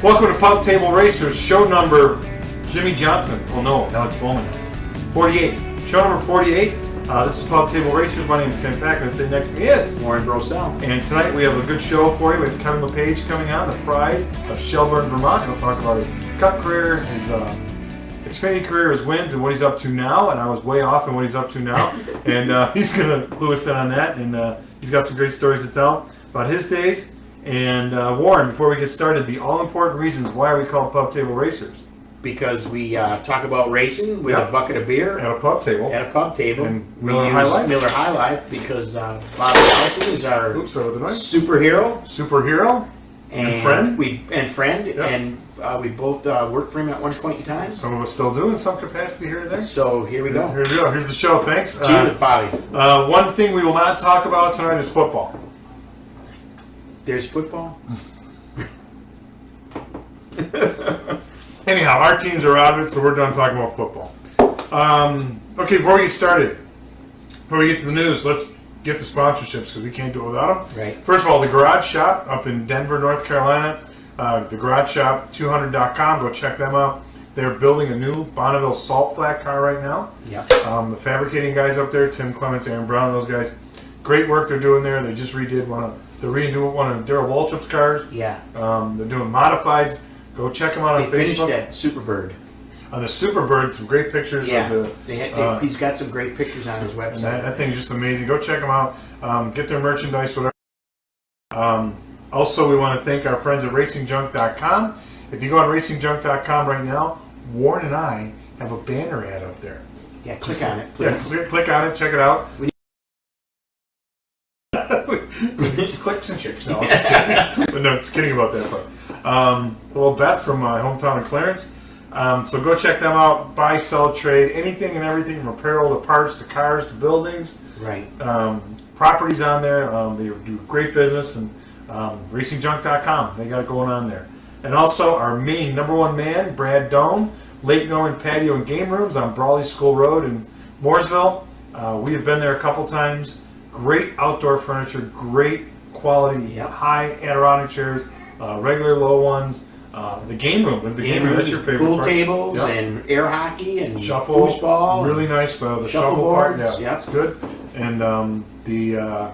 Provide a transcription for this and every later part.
Welcome to Pub Table Racers, show number Jimmy Johnson. Oh no, Alex Bowman. 48. Show number 48. This is Pub Table Racers. My name is Tim Pack, and sitting next to me is Warren Brosell. And tonight we have a good show for you. We have Kevin Lepage coming on, the pride of Shelburne, Vermont. He'll talk about his Cup career, his Xfinity career, his wins, and what he's up to now. And I was way off in what he's up to now. And he's going to clue us in on that. And he's got some great stories to tell about his days. And Warren, before we get started, the all-important reasons why are we called Pub Table Racers? Because we talk about racing with a bucket of beer at a pub table. At a pub table. And Miller High Life. Miller High Life because Bob Johnson is our superhero and friend. We both worked for him at one point in time. Some of us still do in some capacity here and there. So here we go. Here we go. Here's the show. Thanks. Cheers, Bobby. One thing we will not talk about tonight is football. There's football? Anyhow, our teams are out of it, so we're done talking about football. Okay, before we get started, before we get to the news, let's get the sponsorships because we can't do it without them. Right. First of all, the Garage Shop up in Denver, North Carolina, the Garage Shop 200.com. Go check them out. They're building a new Bonneville salt flat car right now. Yep. The fabricating guys up there, Tim Clements, Aaron Brown, those guys, great work they're doing there. They just redid one of Darrell Waltrip's cars. Yeah. They're doing modifieds. Go check them out on Facebook. They finished that Superbird. On the Superbird, some great pictures. Yeah. Of he's got some great pictures on his website. That thing is just amazing. Go check them out. Get their merchandise, whatever. Also, we want to thank our friends at RacingJunk.com. If you go on RacingJunk.com right now, Warren and I have a banner ad up there. Yeah, click on it, please. Yeah, click on it. Check it out. It's clicks and chicks. No, I'm just kidding. But no, kidding about that part. Well, Beth from my hometown of Clarence. So go check them out. Buy, sell, trade, anything and everything from apparel to parts to cars to buildings. Right. Properties on there. They do great business. And RacingJunk.com. They got it going on there. And also our main number one man, Brad Doan, Lake Norman Patio and Game Rooms on Brawley School Road in Mooresville. We have been there a couple times. Great outdoor furniture, great quality, high Adirondack chairs, regular low ones. The game room, that's your favorite pool part. Tables and air hockey and shuffle, foosball. Really nice. The shuffle part, yeah, it's good. And the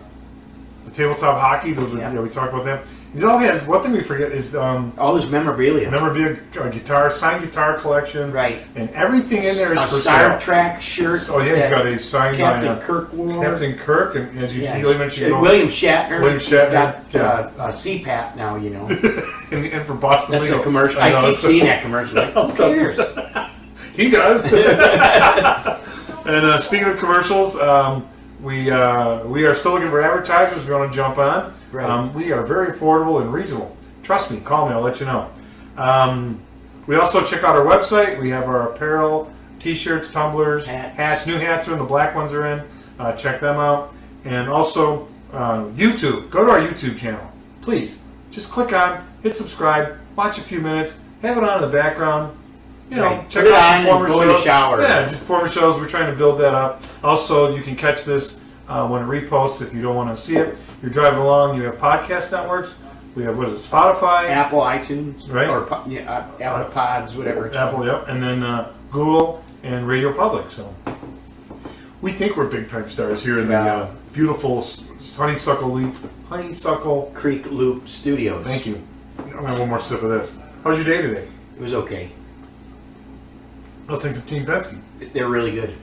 tabletop hockey, those are, we talked about that. It all has, one thing we forget is all this memorabilia. Guitar, signed guitar collection. Right. And everything in there is for Star sale. Trek shirt. Oh, yeah, he's got a signed Captain Kirk wore. Captain Kirk, and as you mentioned, William Shatner. He's got CPAP now, you know. and for Boston That's Legal. a commercial. I keep seeing that commercial. Like, who cares? He does. And speaking of commercials, we are still looking for advertisers. If you want to jump on, right. We are very affordable and reasonable. Trust me. Call me. I'll let you know. We also check out our website. We have our apparel, T-shirts, tumblers, hats. New hats are in. The black ones are in. Check them out. And also YouTube. Go to our YouTube channel, please. Just click on, hit subscribe, watch a few minutes, have it on in the background. You know, check out some former shows. Go in the shower. Yeah, just former shows. We're trying to build that up. Also, you can catch this when it reposts if you don't want to see it. You're driving along. You have podcast networks. We have, Spotify, Apple, iTunes, right? Or Apple Pods, whatever it's Apple, called. yep. And then Google and Radio Public. So we think we're big time stars here in the beautiful Honeysuckle Creek Loop Studios. Thank you. I'm gonna have one more sip of this. How was your day today? It was okay. Those things at Team Penske. They're really good.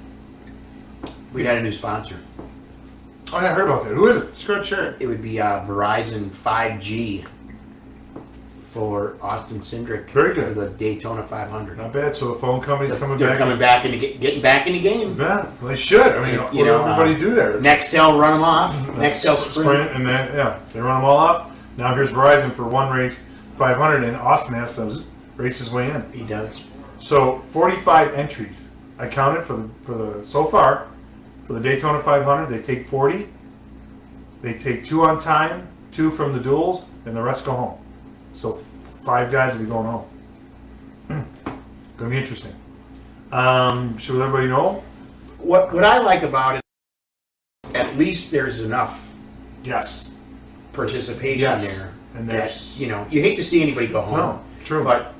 We got a new sponsor. Oh, yeah, I heard about that. Who is it? Just go ahead and share it. It would be Verizon 5G for Austin Cindric. Very good. For the Daytona 500. Not bad. So the phone company's coming They're back. coming back and getting back in the game. Yeah, well, they should. I mean, what did everybody do there? Nextel run them off. Nextel Sprint. And then, they run them all off. Now here's Verizon for one race, 500, and Austin has those races way in. He does. So 45 entries. I counted for the so far for the Daytona 500. They take 40. They take 2 on time, 2 from the duels, and the rest go home. So 5 guys will be going home. Gonna be interesting. Should everybody know? What I like about it, at least there's enough. Yes. Participation there. And that, you hate to see anybody go home. No. True. But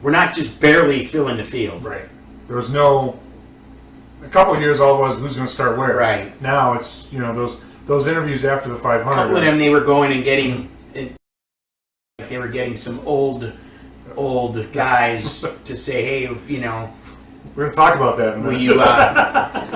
we're not just barely filling the field. Right. There was no. A couple of years, all it was who's going to start where. Right. Now it's those interviews after the 500. A couple of them, they were going and getting. They were getting some old guys to say, hey, We're going to talk about that.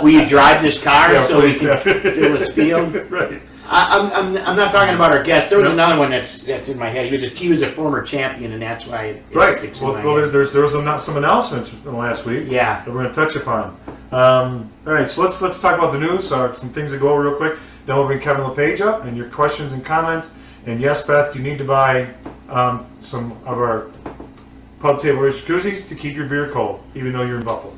Will you drive this car so we please, can fill this field? Right. I'm not talking about our guest. There was another one that's in my head. He was a former champion, and that's why it sticks in my head. There was some announcements in the last week. Yeah. That we're going to touch upon. All right, so let's talk about the news. Some things to go over real quick. Then we'll bring Kevin Lepage up and your questions and comments. And yes, Beth, you need to buy some of our pub table race koozies to keep your beer cold, even though you're in Buffalo.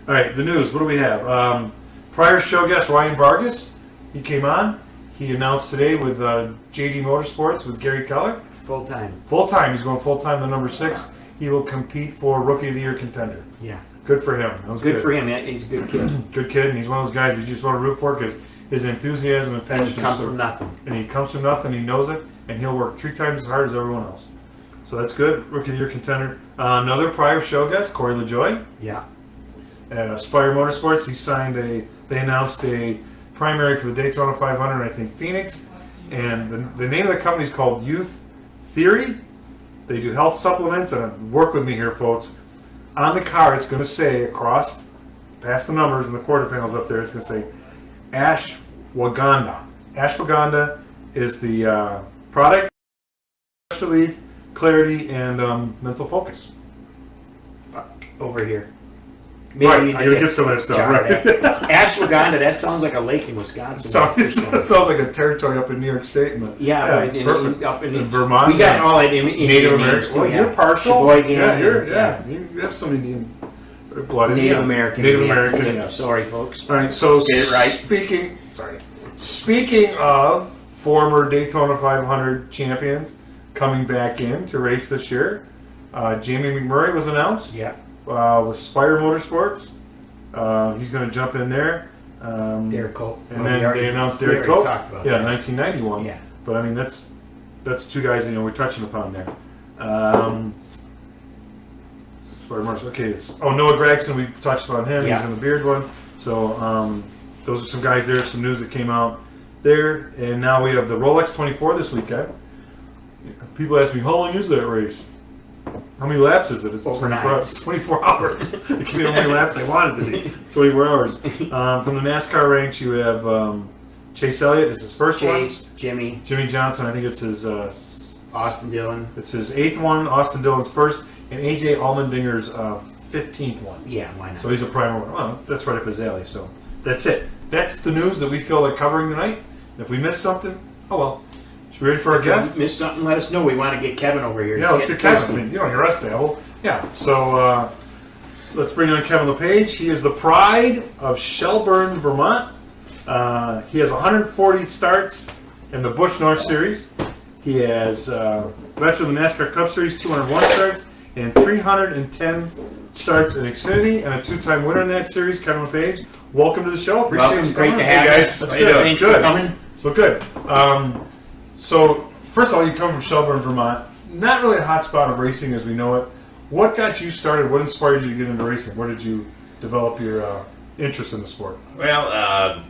All right, the news. What do we have? Prior show guest Ryan Vargas, he came on. He announced today with JD Motorsports with Gary Keller. Full time. Full time. He's going full time to number 6. He will compete for Rookie of the Year contender. Yeah. Good for him. That was good for him. He's a good kid. Good kid, and he's one of those guys that you just want to root for because his enthusiasm and passion. And he comes from nothing. And he comes from nothing. He knows it, and he'll work 3 times as hard as everyone else. So that's good. Rookie of the Year contender. Another prior show guest, Corey LaJoy. Yeah. At Aspire Motorsports, he signed they announced a primary for the Daytona 500, I think Phoenix. And the name of the company is called Youth Theory. They do health supplements, and work with me here, folks. On the car, it's going to say past the numbers and the quarter panels up there, it's going to say ashwagandha. Ashwagandha is the product, stress relief, clarity, and mental focus. Over here. Maybe right, I'm going to get some of that stuff. Right. Ashwagandha, that sounds like a lake in Wisconsin. It sounds like a territory up in New York State. But right, up in Vermont. We got all that in Native American. Well, you're partial. Sheboygan. You have some Indian blood. Native American. Native American. Yeah. Sorry, folks. All right. So get it right. Speaking of former Daytona 500 champions coming back in to race this year, Jamie McMurray was announced. Yeah. With Spire Motorsports. He's going to jump in there. Derek Cope. And then they announced Derek Cope. Yeah, 1991. Yeah. But I mean, that's 2 guys we're touching upon there. Okay. Noah Gregson, we touched upon him. Yeah. He's in the beard one. So those are some guys there. Some news that came out there. And now we have the Rolex 24 this weekend. People ask me, how long is that race? How many laps is it? It's 24 hours. It can be how many laps they want it to be. 24 hours. From the NASCAR ranks, you have Chase Elliott. It's his first one. Jimmy Johnson. I think it's his... Austin Dillon. It's his 8th one. Austin Dillon's first. And A.J. Allmendinger's 15th one. Yeah, why not? So he's a primer one. Well, that's right up his alley. So that's it. That's the news that we feel like covering tonight. If we missed something, oh well. We ready for our guest? If you missed something, let us know. We want to get Kevin over here. Yeah, let's get Kevin. I mean, you don't hear us babble. Yeah, so let's bring on Kevin Lepage. He is the pride of Shelburne, Vermont. He has 140 starts in the Busch North Series. He has veteran of the NASCAR Cup Series, 201 starts, and 310 starts in Xfinity, and a 2-time winner in that series, Kevin Lepage. Welcome to the show. Appreciate you great coming. to have you guys. That's good. Thanks for coming. So good. So, first of all, you come from Shelburne, Vermont. Not really a hot spot of racing as we know it. What got you started? What inspired you to get into racing? Where did you develop your interest in the sport? Well, I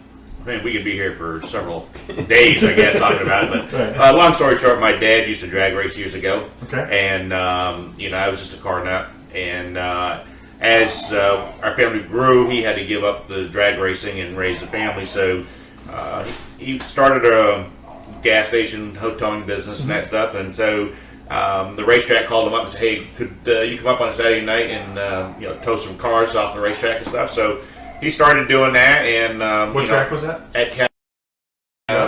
mean, we could be here for several days, I guess, talking about it. But right. Long story short, my dad used to drag race years ago. Okay. And, I was just a car nut. And as our family grew, he had to give up the drag racing and raise the family. So he started a gas station towing business and that stuff, and so the racetrack called him up and said, "Hey, could you come up on a Saturday night and tow some cars off the racetrack and stuff?" So he started doing that. And what track was that? At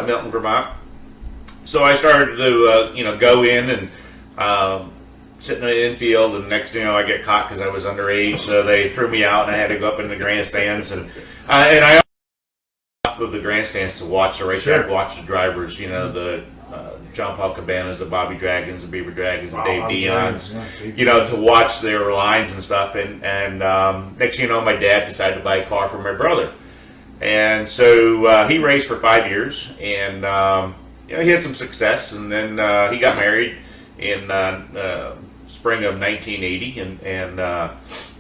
Milton, Vermont. So I started to go in and sit in the infield, and next thing you know, I get caught because I was underage. So they threw me out, and I had to go up in the grandstands, and I of the grandstands to watch the racetrack, watch the drivers, the John Paul Cabanas, the Bobby Dragons, the Beaver Dragons, the Dave Dion's, to watch their lines and stuff. And next thing you know, my dad decided to buy a car for my brother. And so he raced for 5 years, and he had some success. And then he got married in spring of 1980, and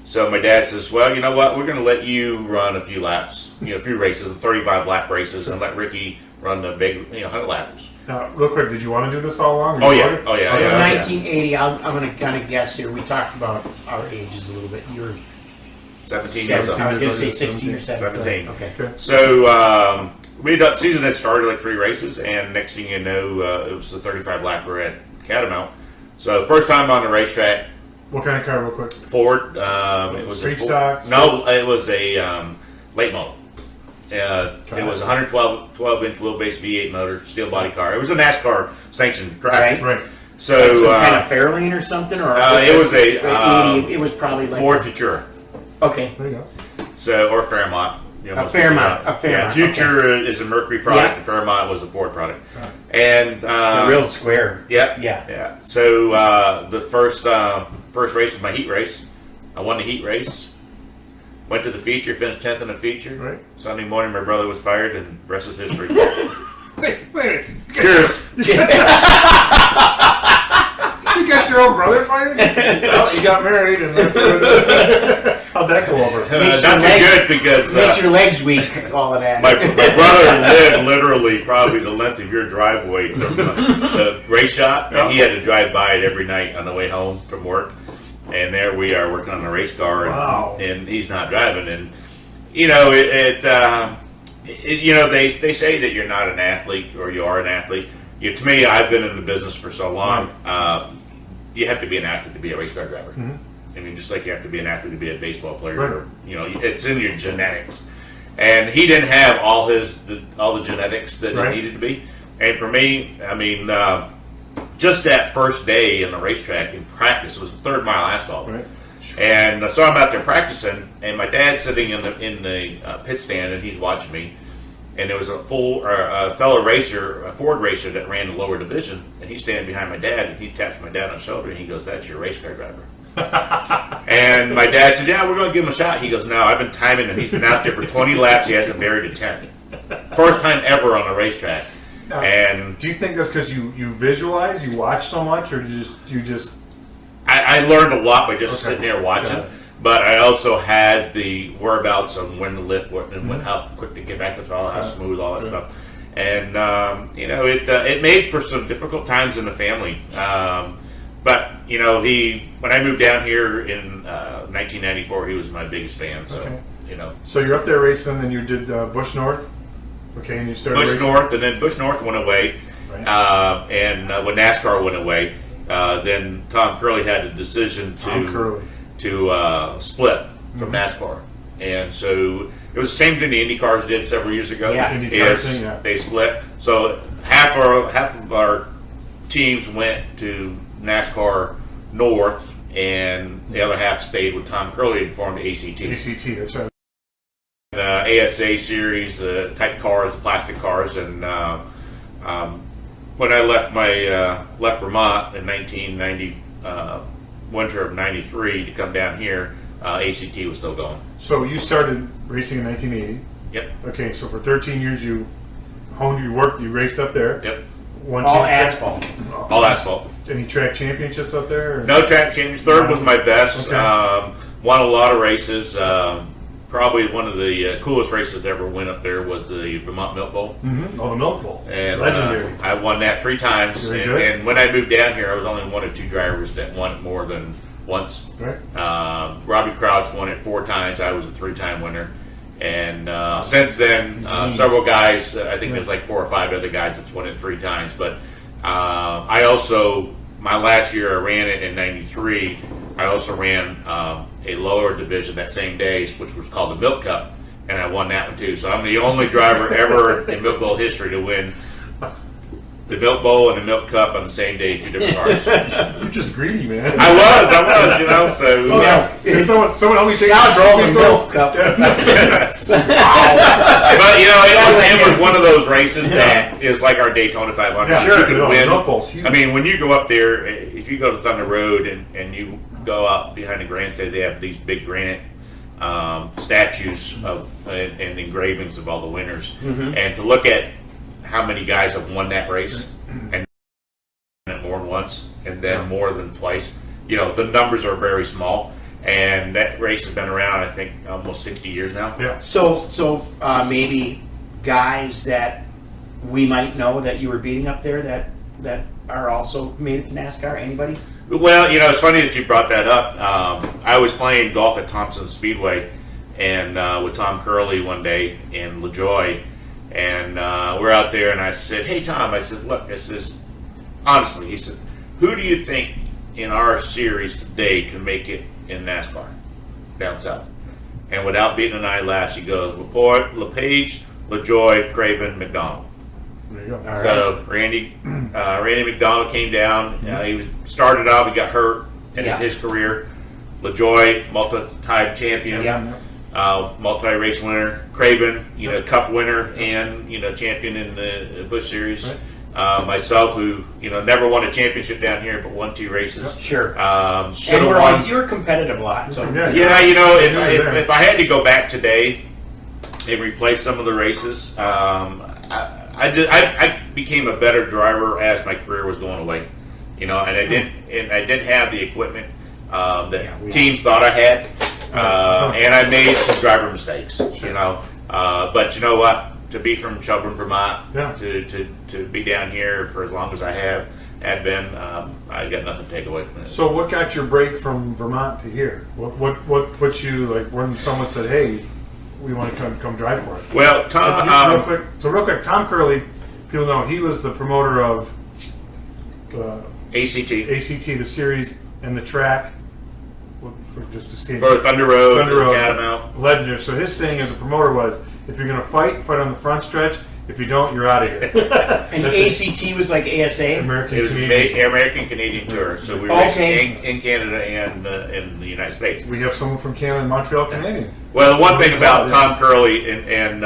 so my dad says, well, you know what, we're going to let you run a few laps, a few races, 35 lap races, and let Ricky run the big 100 lappers. Now, real quick, did you want to do this all along? Oh yeah. So 1980, I'm going to kind of guess here. We talked about our ages a little bit. You were 17 years 17. old. I was going to say 16 or 17. 17. Okay. So season had started like 3 races, and next thing you know, it was the 35 lapper at Catamount. So first time on the racetrack. What kind of car, real quick? Ford. It was street stock? No, it was a late model. It was a 12-inch wheelbase V8 motor, steel body car. It was a NASCAR sanctioned track. Right. So like some kind of Fairlane or something, or it was a 80, it was probably like Ford Futura. Okay. There you go. So or Fairmont. A Fairmont. Yeah, Future is a Mercury product. And Fairmont was a Ford product. Right. And the real square. Yeah. So the first race was my heat race. I won the heat race. Went to the feature, finished 10th in the feature. Right. Sunday morning, my brother was fired, and the rest is history. Wait. Cheers. You got your own brother fired? Well, you got married, and how'd that go over? Not too good because makes your legs weak. All of that. my brother lived literally probably the length of your driveway from the race shop, and he had to drive by it every night on the way home from work. And there we are working on the race car, and he's not driving. And they say that you're not an athlete or you are an athlete. To me, I've been in the business for so long. You have to be an athlete to be a race car driver. Mm-hmm. I mean, just like you have to be an athlete to be a baseball player. Right. Or, it's in your genetics. And he didn't have all the genetics that it needed to be. And for me, I mean, just that first day in the racetrack in practice, it was the 3rd mile asphalt. Right. And so I'm out there practicing, and my dad's sitting in the pit stand, and he's watching me. And there was a fellow racer, a Ford racer that ran the lower division, and he's standing behind my dad, and he taps my dad on the shoulder, and he goes, "That's your race car driver." And my dad said, "Yeah, we're going to give him a shot." He goes, "No, I've been timing him. He's been out there for 20 laps. He hasn't buried a 10. First time ever on a racetrack." Now, and do you think that's because you visualize, you watch so much, or you just? I learned a lot by just sitting there watching. But I also had the whereabouts on when to lift, how quick to get back to throttle, how smooth, all that stuff. And it made for some difficult times in the family. But when I moved down here in 1994, he was my biggest fan. So So you're up there racing, then you did Busch North. Okay, and you started Busch racing. North, and then Busch North went away. Right. And when NASCAR went away, then Tom Crowley had a decision to split from NASCAR. And so it was the same thing the Indy cars did several years ago. They split. So half of our teams went to NASCAR North, and the other half stayed with Tom Crowley and formed ACT. ACT, that's right. ASA series, the type cars, the plastic cars, and when I left left Vermont in 1990. Winter of '93 to come down here, ACT was still going. So you started racing in 1980. Yep. Okay, so for 13 years you honed your work, you raced up there. Yep. All asphalt. All asphalt. Any track championships up there? Or? No track champions. 3rd was my best. Okay. Won a lot of races. Probably one of the coolest races that ever went up there was the Vermont Milk Bowl. Mm-hmm. Oh, the Milk Bowl. And legendary. I won that 3 times. And when I moved down here, I was only 1 of 2 drivers that won it more than once. Right. Robbie Crouch won it 4 times. I was a 3-time winner. And since then, several guys, I think there's like 4 or 5 other guys that's won it 3 times. But I also, my last year I ran it in '93, I also ran a lower division that same day, which was called the Milk Cup, and I won that one too. So I'm the only driver ever in Milk Bowl history to win the Milk Bowl and the Milk Cup on the same day, 2 different cars. You're just greedy, man. I was, so... Can someone help me take I'll draw the Milk Cup. But, it was one of those races that is like our Daytona 500. Yeah, You could win. Milk Bowl's huge. I mean, when you go up there, if you go to Thunder Road and you go out behind the grandstand, they have these big granite statues and engravings of all the winners. Mm-hmm. And to look at how many guys have won that race and more than once and then more than twice, the numbers are very small. And that race has been around, I think, almost 60 years now. Yeah. So maybe guys that we might know that you were beating up there that are also made it to NASCAR. Anybody? Well, it's funny that you brought that up. I was playing golf at Thompson Speedway, and with Tom Crowley one day in LaJoy, and we're out there, and I said, "Hey, Tom," I said, "Look," I says, honestly, he said, "Who do you think in our series today can make it in NASCAR down south?" And without beating an eyelash, he goes, Lepage, LaJoy, Craven, McDonald. There you go. All So Randy McDonald came down. He started out. He got hurt in his career. LaJoy, multi-time champion, multi-race winner. Craven, Cup winner and champion in the Busch Series. Right. Myself, who never won a championship down here, but won 2 races. Sure. Should have won. You were competitive a lot. So Yeah. If I had to go back today and replace some of the races, I became a better driver as my career was going away, and I didn't have the equipment that teams thought I had, and I made some driver mistakes, but you know what? To be from Shelburne, Vermont, to be down here for as long as I had been, I got nothing to take away from it. So what got your break from Vermont to here? What put you, like, when someone said, "Hey, we want to come drive for it"? Well, Tom, real quick, Tom Crowley, people know he was the promoter of ACT the series and the track. For Thunder Road, Thunder Catamount. Legendary. So his saying as a promoter was, if you're going to fight on the front stretch. If you don't, you're out of here. And ACT was like ASA? American Canadian Tour. So we raced in Canada and in the United States. We have someone from Canada and Montreal Canadian. Well, the one thing about Tom Crowley, and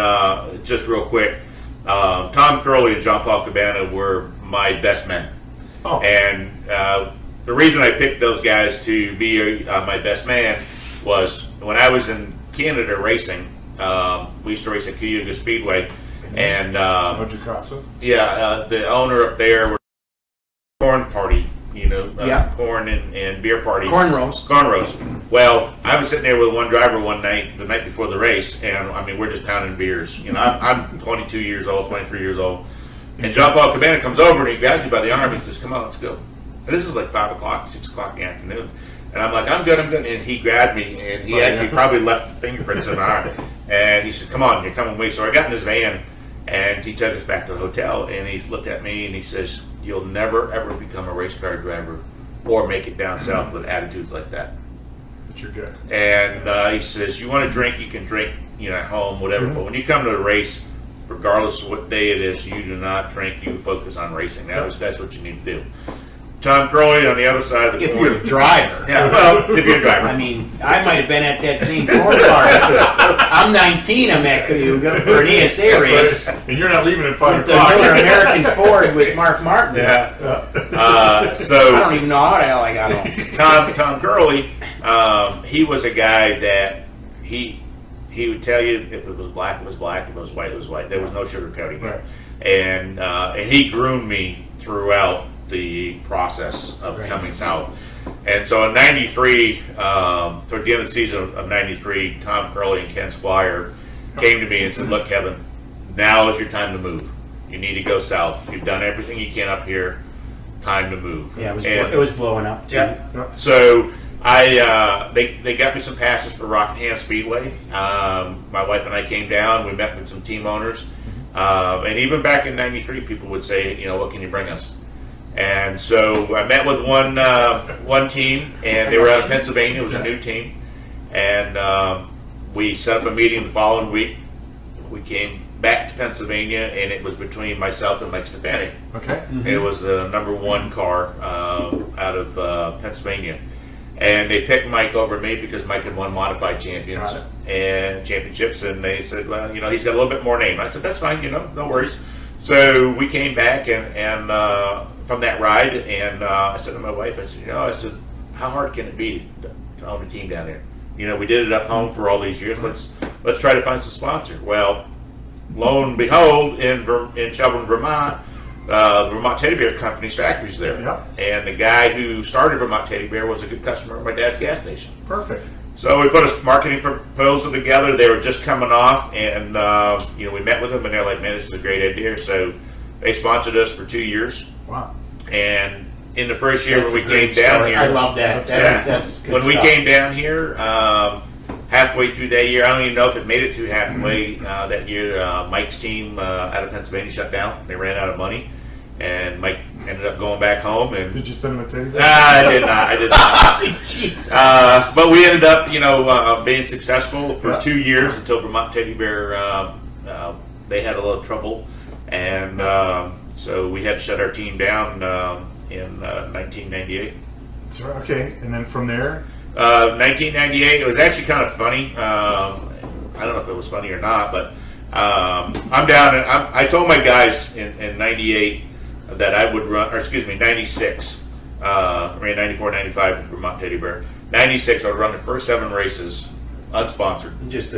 just real quick, Tom Crowley and Jean-Paul Cabana were my best men. Oh. And the reason I picked those guys to be my best man was when I was in Canada racing, we used to race at Cayuga Speedway. And the owner up there was corn party, corn and beer party. Corn roast. Well, I was sitting there with one driver one night, the night before the race, and we're just pounding beers. I'm 22 years old, 23 years old, and Jean-Paul Cabana comes over and he grabs me by the arm and he says, "Come on, let's go." And this is like 5 o'clock, 6 o'clock in the afternoon. And I'm like, I'm good. And he grabbed me, and he actually probably left fingerprints in my arm. And he said, "Come on, you're coming with me." So I got in his van, and he took us back to the hotel, and he looked at me, and he says, "You'll never, ever become a race car driver or make it down south with attitudes like that. But you're good." And he says, "You want to drink, you can drink, at home, whatever. But when you come to a race, regardless of what day it is, you do not drink. You focus on racing. That's what you need to do." Tom Crowley on the other side of the corn. corn. If you're a driver. Yeah, well, if you're a driver. I mean, I might have been at that same corn car. I'm 19, I'm at Cayuga for an ESA race. And you're not leaving at 5 with the o'clock. Miller American Ford with Mark Martin. Yeah. So I don't even know how the hell I got home. Tom Crowley, he was a guy that he would tell you if it was black, it was black. If it was white, it was white. There was no sugarcoating. Right. And he groomed me throughout the process of coming south. And so in 93, toward the end of the season of 93, Tom Crowley and Ken Squire came to me and said, "Look, Kevin, now is your time to move. You need to go south. You've done everything you can up here. Time to move." Yeah, it was blowing up too. Yeah. So they got me some passes for Rockingham Speedway. My wife and I came down. We met with some team owners. And even back in 93, people would say, "What can you bring us?" And so I met with one team, and they were out of Pennsylvania. It was a new team. And we set up a meeting the following week. We came back to Pennsylvania, and it was between myself and Mike Stefani. Okay. Mm-hmm. It was the number 1 car out of Pennsylvania. And they picked Mike over me because Mike had won modified championships, and they said, "Well, he's got a little bit more name." I said, "That's fine, no worries." So we came back and from that ride, and I said to my wife, I said, "How hard can it be to own a team down there? We did it up home for all these years. Let's try to find some sponsor." Well, lo and behold, in Shelburne, Vermont, the Vermont Teddy Bear Company's factories there. Yep. And the guy who started Vermont Teddy Bear was a good customer at my dad's gas station. Perfect. So we put a marketing proposal together. They were just coming off, and we met with them, and they're like, "Man, this is a great idea." So they sponsored us for 2 years. Wow. And in the first year That's when a we great came down story. here, I love that. That's good when we stuff. came down here, halfway through that year, I don't even know if it made it through halfway that year. Mike's team out of Pennsylvania shut down. They ran out of money, and Mike ended up going back home. And Did you send him a teddy bear? I did not. I did not. But we ended up, being successful for 2 years until Vermont Teddy Bear. They had a little trouble, and so we had to shut our team down in 1998. That's right. Okay, and then from there, 1998. It was actually kind of funny. I don't know if it was funny or not, but I'm down. I told my guys in '98 that I would run, or excuse me, '96. Ran '94, '95 with Vermont Teddy Bear. '96, I would run the first 7 races unsponsored, just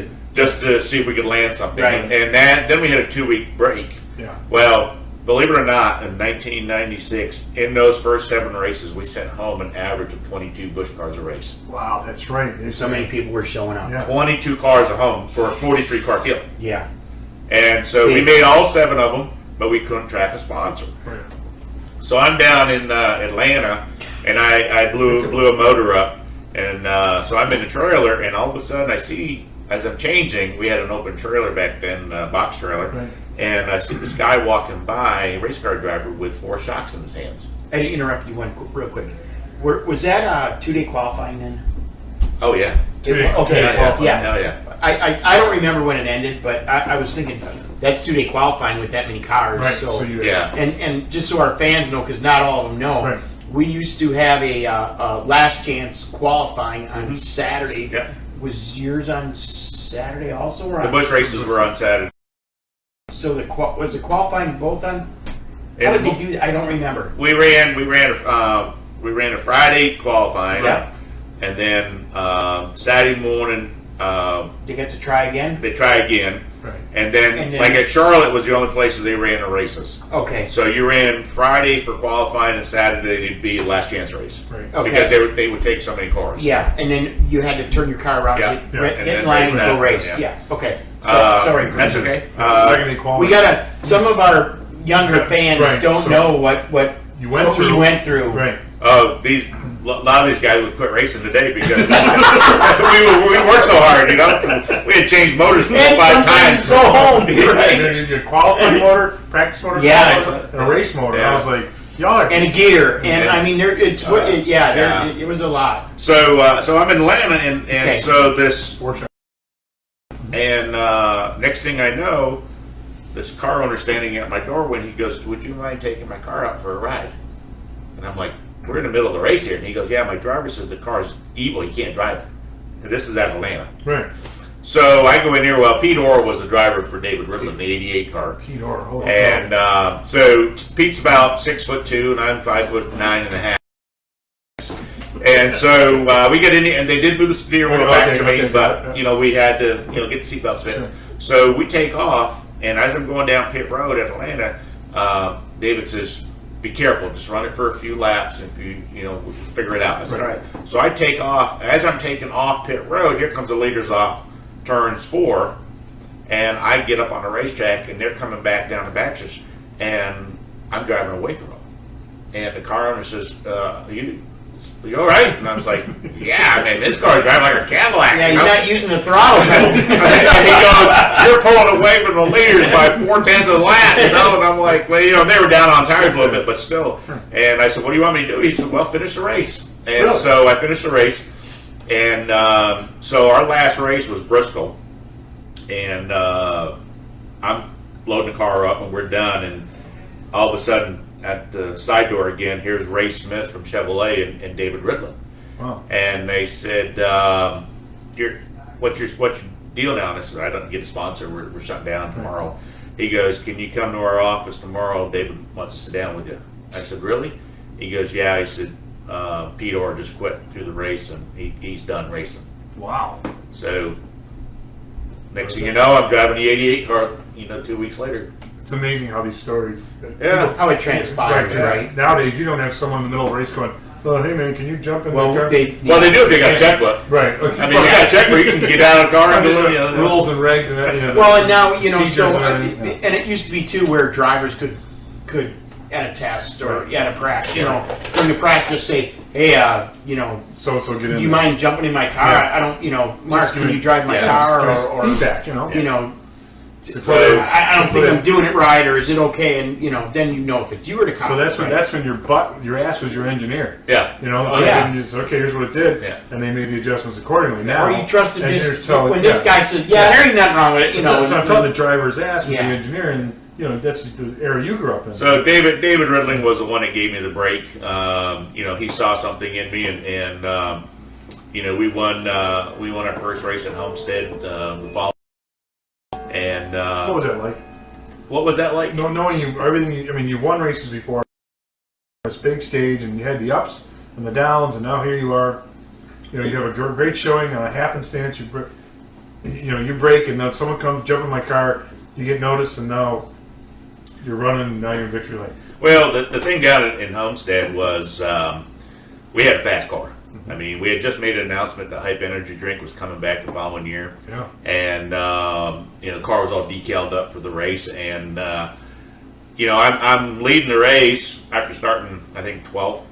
to see if we could land something. Right. And then we had a 2-week break. yeah. Well, believe it or not, in 1996, in those first 7 races, we sent home an average of 22 Busch cars a race. Wow, that's right. So many people were showing up. Yeah. 22 cars at home for a 43-car field. Yeah. And so we made all 7 of them, but we couldn't track a sponsor. Right. So I'm down in Atlanta, and I blew a motor up. And so I'm in the trailer, and all of a sudden I see, as I'm changing, we had an open trailer back then, box trailer. Right. And I see this guy walking by, a race car driver, with 4 shocks in his hands. I interrupt you real quick. Was that 2-day qualifying then? Oh, yeah. Okay. Yeah. Hell yeah. I don't remember when it ended, but I was thinking that's 2-day qualifying with that many cars. Right. So you, Yeah. and just so our fans know, because not all of them know, Right. we used to have a last chance qualifying on Saturday. Yeah. Was yours on Saturday also? Or The on- Busch races were on Saturday. So was the qualifying both on? How And did they do that? I don't remember. we ran a Friday qualifying. Yeah. And then Saturday morning They got to try again. they try again. Right. And then, like at Charlotte was the only place that they ran the races. Okay. So you ran Friday for qualifying, and Saturday it'd be a last chance race. Right. Okay. Because they would take so many cars. Yeah, and then you had to turn your car around, Yeah. get, Yeah. get And in then line race and that. go race. Yeah. Yeah. Okay. So, sorry. That's okay. Second equality. We gotta. Some of our younger fans Right, don't so- know what You went what through. we went through. Right. Oh, a lot of these guys would quit racing today because we worked so hard, We had changed motors 4 or And 5 sometimes times. go home. Right. Your qualifying motor, practice motor, Yeah. and a race motor. Yeah. I was like, y'all are. And a gear, and Yeah. I mean, it was a lot. So I'm in Atlanta, and Okay. so this, Four shots. and next thing I know, this car owner standing at my door when he goes, "Would you mind taking my car out for a ride?" And I'm like, "We're in the middle of the race here." And he goes, "Yeah, my driver says the car's evil. He can't drive it." And this is at Atlanta. Right. So I go in there. Well, Pete Orr was the driver for David Ridland, the '88 car. Pete Orr. Holy And so Pete's about 6'2", and I'm 5'9.5". And so we get in there, and they did move the steering wheel back to me, but we had to get the seatbelts fit. Sure. So we take off, and as I'm going down pit road at Atlanta, David says, "Be careful, just run it for a few laps, and if we'll figure it out." I said, "All right." So I take off. As I'm taking off pit road, here comes the leaders off turns 4, and I get up on the racetrack, and they're coming back down the backstretch, and I'm driving away from them. And the car owner says, you all right?" And I was like, "Yeah, man, this car's driving like a Cadillac." Yeah, you're not using the throttle pedal. And he goes, "You're pulling away from the leaders by 4/10 of a lap, And I'm like, well, they were down on tires a little bit, but still. And I said, "What do you want me to do?" He said, "Well, finish the race." And Really? so I finished the race. And so our last race was Bristol. And I'm loading the car up, and we're done. And all of a sudden, at the side door again, here's Ray Smith from Chevrolet and David Ridland. Wow. And they said, what's your deal now?" And I said, "I don't get a sponsor. We're shutting down tomorrow." He goes, "Can you come to our office tomorrow? David wants to sit down with you." I said, "Really?" He goes, "Yeah." He said, "Pete Orr just quit through the race, and he's done racing." Wow. So next thing you know, I'm driving the '88 car. 2 weeks later. It's amazing how these stories. Yeah. How it transpires, right? Nowadays, you don't have someone in the middle of a race going, "Oh, hey man, can you jump in the car?" They do if they got a checkbook. Right. Okay. I mean, you got a checkbook, you can get out of the car and do it. Rules and regs and that. Well, and now so and and it used to be too where drivers could at a test or at a practice, during the practice say, "Hey, so get in. do you mind jumping in my car? Yeah. I don't, Mark, can you drive my car or feedback? I don't think I'm doing it right, or is it okay? And then if it's you or the car. So that's when your ass was your engineer. Yeah. And it's, okay, here's what it did, Yeah. and they made the adjustments accordingly. Now, or you trusted this tell, this guy said, there ain't nothing wrong with it. So I'm telling the driver's ass was the Yeah. engineer, and that's the era you grew up in. So David Ridling was the one that gave me the break. He saw something in me, and we won our first race at Homestead the following. And what was that like? What was that like? Knowing you've won races before, this big stage, and you had the ups and the downs, and now here you are. You have a great showing on a happenstance. You break, and then someone comes, jump in my car, you get noticed, and now you're running, and now you're in victory lane. Well, the thing down in Homestead was we had a fast car. I mean, we had just made an announcement that Hype Energy Drink was coming back the following year. Yeah. And, the car was all decaled up for the race. And, I'm leading the race after starting, I think, 12th.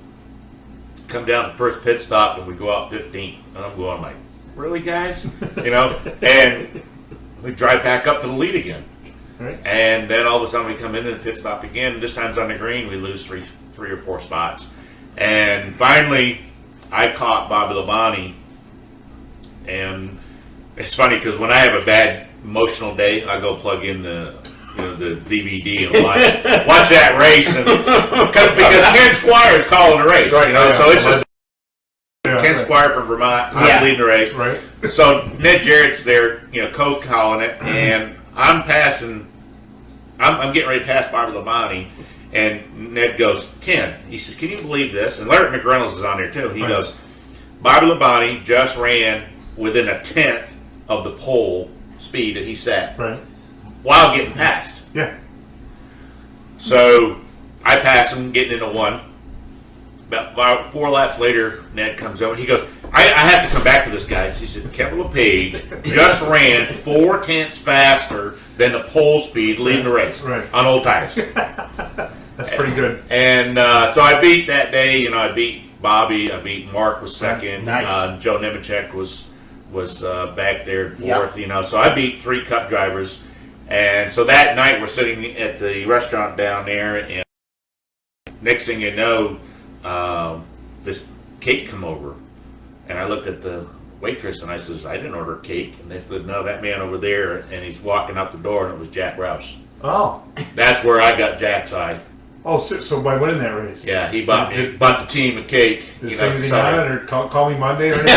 Come down the first pit stop, and we go out 15th. And I'm going like, really, guys? And we drive back up to the lead again. Right. And then all of a sudden we come into the pit stop again. This time's on the green. We lose three or four spots. And finally, I caught Bobby Labonte, and it's funny because when I have a bad emotional day, I go plug in the DVD and watch that race, and because Ken Squire's calling the race, right? So it's just Ken right. Squire from Vermont. I'm leading the race, right? So Ned Jarrett's there, calling it, and I'm passing. I'm getting ready to pass Bobby Labonte. And Ned goes, Ken, he says, can you believe this? And Larry McReynolds is on there too. He goes, Bobby Labonte just ran within a tenth of the pole speed that he set while getting passed. Yeah. So I pass him, getting into one. About 4 laps later, Ned comes over. He goes, I have to come back to this, guys. He said, Kevin Lepage just ran 4 tenths faster than the pole speed leading the race on old tires. That's pretty good. And so I beat that day. I beat Bobby. I beat Mark was second. Nice. Joe Nemechek was back there in fourth. So I beat 3 Cup drivers. And so that night we're sitting at the restaurant down there, and next thing you know, this cake come over, and I looked at the waitress and I says, I didn't order cake. And they said, no, that man over there, and he's walking out the door, and it was Jack Rouse. Oh. That's where I got Jack's eye. Oh, so by winning that race? Yeah, he bought the team a cake. Did he say anything on it, or call me Monday or anything? No,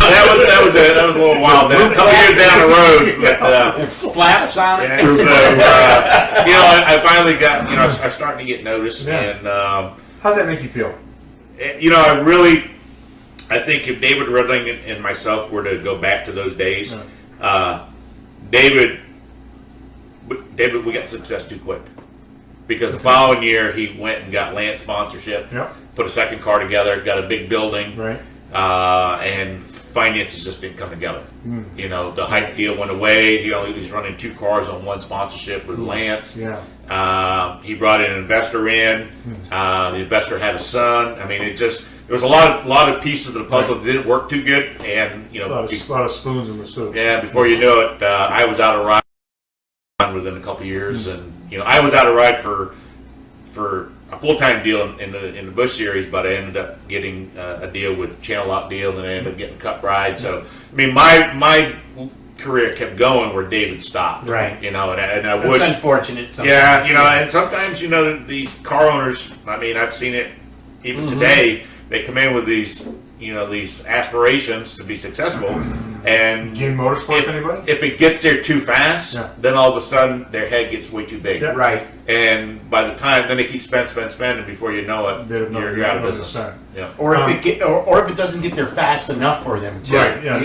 that was a little while down. A couple years down the road. Flaps on it. Yeah, so, I finally got, I'm starting to get noticed. Yeah. And, how's that make you feel? I think if David Ridling and myself were to go back to those days, David, we got success too quick. Because the following year, he went and got Lance sponsorship, put a second car together, got a big building, and finances just didn't come together. The hype deal went away. He was running 2 cars on 1 sponsorship with Lance. He brought an investor in. The investor had a son. I mean, there was a lot of pieces of the puzzle that didn't work too good, and a lot of spoons in the soup. Yeah, before you know it, I was out of ride within a couple years, and I was out of ride for a full-time deal in the Busch Series, but I ended up getting a deal with Channel Lock deal, and I ended up getting a Cup ride. So I mean, my career kept going where David stopped. Right. And I That's wish. unfortunate. Sometimes. Yeah. And sometimes these car owners. I mean, I've seen it even today. They come in with these aspirations to be successful, and Game Motorsports, anybody? If it gets there too fast, then all of a sudden their head gets way too big. Yeah. Right. And by the time then they keep spending, and before you know it, you're out of business. Yeah. Or if it doesn't get there fast enough for them too. Right. Yeah.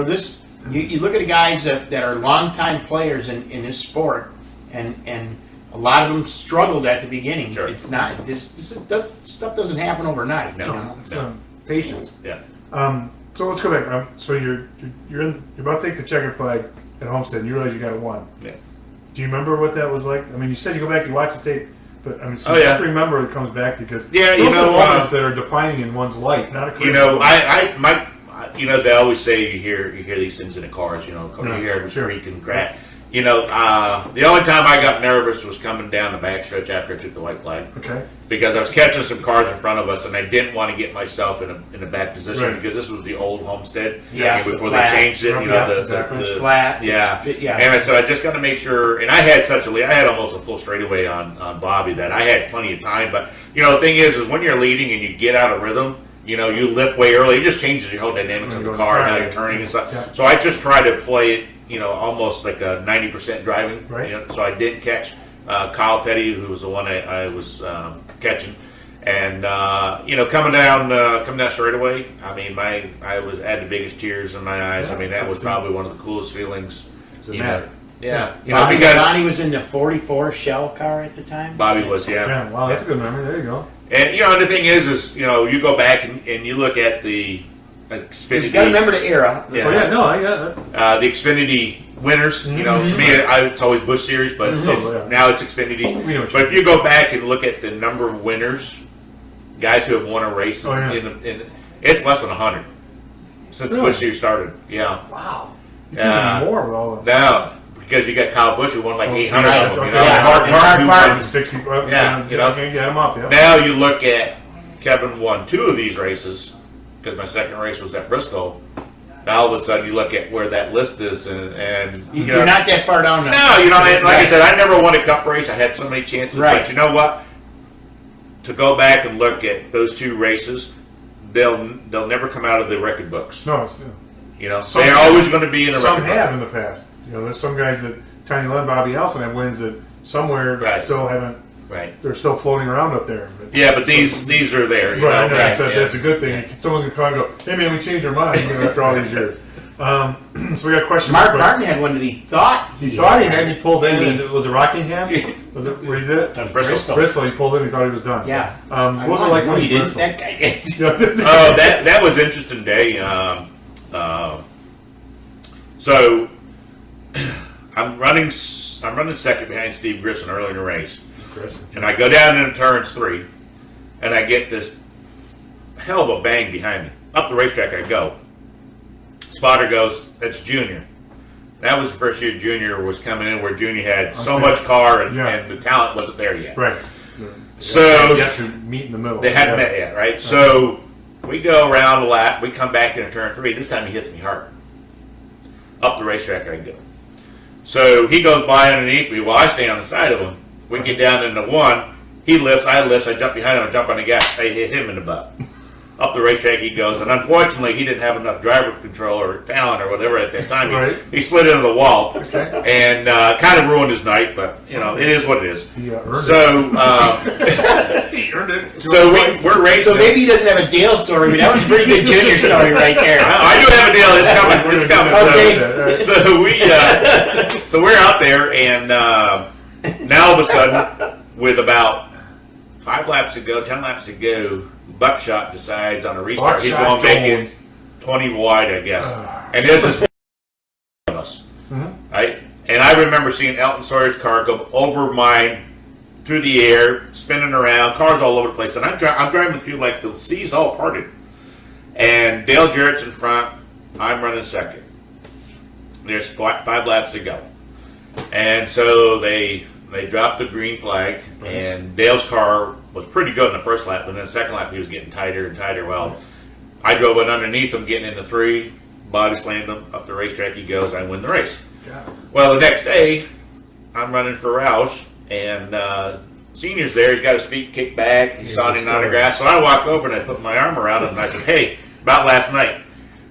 This You look at the guys that are longtime players in this sport, and a lot of them struggled at the beginning. Sure. It's not stuff doesn't happen overnight. No. You know? It's patience. Yeah. So let's go back. So you're about to take the checkered flag at Homestead, and you realize you got one. Yeah. Do you remember what that was like? I mean, you said you go back, you watch the tape, but I mean, so Oh, you yeah. have to remember it comes back because Yeah, those you are know, the moments that are defining in one's life, not a career. You know, they always say you hear these things in the cars. You know, you hear every creak and crack. You know, the only time I got nervous was coming down the backstretch after I took the white flag. Okay. Because I was catching some cars in front of us, and I didn't want to get myself in a bad position Right. because this was the old Homestead. Yeah, before flat. they changed it. You know, Yeah, exactly. It's flat. Yeah. Yeah. And so I just got to make sure, and I had such a lead, I had almost a full straightaway on Bobby that I had plenty of time. But, you know, the thing is when you're leading and you get out of rhythm, you know, you lift way early, it just changes your whole dynamics of the car and how you're turning and stuff. Yeah. So I just try to play it, you know, almost like a 90% driving. Right. You know, so I didn't catch Kyle Petty, who was the one I was catching. And you know, coming down straight away. I mean, I had the biggest tears in my eyes. Yeah, I mean, that was absolutely. probably one of the coolest feelings. It's a You matter. know, yeah, you know, Bobby, because Bonnie was in the 44 Shell car at the time. Bobby was, Yeah. Wow, that's a good memory. There you go. and you know, the thing is you know, you go back and you look at the You Xfinity. got to remember the era. Yeah. Oh yeah, no, I got it. The Xfinity winners. You know, to me, it's always Busch Series, but Mhm. now it's Xfinity. We know what But if you go back and look at the number of winners, guys who have won a race, Oh, yeah. in it's less than 100 since Really? Busch Series started. Yeah, Wow. You think more with all of them. now because you got Kyle Busch who won like 800 right, of them. You okay. know, Yeah, Mark and Martin who Mark won 60. Well, Yeah, you know. can't get him up. Yeah. Now you look at Kevin won 2 of these races because my second race was at Bristol. Now all of a sudden you look at where that list is, and you know, You're not that far down. no, you know, and like I said, I never won a Cup race. I had so many chances, Right. but you know what? To go back and look at those 2 races, they'll never come out of the record books. No, it's, You know, Some they're have- always going to be in the some record have book. in the past. You know, there's some guys that Tiny Lynn, Bobby Allison have wins that somewhere Right. still haven't. Right. They're still floating around up there. But, Yeah, but these are there. You Right, know, I know. right, So yeah. that's a good thing. Someone's gonna call and go, "Hey man, we changed our mind." You know, after all these years. So we got a question. Mark Martin had one that he thought He thought he had. He pulled in. And was it Rockingham? Was it where he did it? Bristol. Bristol. He pulled in. He thought he was done. Yeah. What was it like when he he did? Bristol? That guy did. Yeah. Oh, that was an interesting day. So I'm running second behind Steve Grissom early in the race, Chris. and I go down into turns 3, and I get this hell of a bang behind me. Up the racetrack I go. Spotter goes, "That's Junior." That was the first year Junior was coming in, where Junior had so Okay. much car and, Yeah. and the talent wasn't there yet. Right. So you have to meet in the middle. they hadn't Yeah. met yet, right? So we go around a lap. We come back into turn 3. This time he hits me hard. Up the racetrack I go. So he goes by underneath me while I stay on the side of him. We get down into 1. He lifts. I jump behind him. I jump on the gas. I hit him in the butt. Up the racetrack he goes. And unfortunately, he didn't have enough driver control or talent or whatever at that time. Right. He slid into the wall Okay. and kind of ruined his night. But, you know, it is what it is. He earned So, it. He earned it. so we're racing. So maybe he doesn't have a Dale story, but that was a pretty good Junior story right there. I do have a deal. It's coming. It's coming. Okay. So we're out there, and now all of a sudden, with about 5 laps to go, 10 laps to go, Buckshot decides on a restart he's going Buckshot to make it 20 wide, I guess. And this is us, right? And I remember seeing Elton Sawyer's car go over mine through the air, spinning around, cars all over the place, and I'm driving through like the seas all parted. And Dale Jarrett's in front. I'm running second. There's 5 laps to go, and so they dropped the green flag. And Dale's car was pretty good in the first lap, but then the second lap he was getting tighter and tighter. Well, I drove it underneath him, getting into 3, body slammed him up the racetrack. He goes, I win the race. Well, the next day I'm running for Roush, and Senior's there. He's got his feet kicked back. He's signing autographs. So I walked over and I put my arm around him and I said, "Hey, about last night."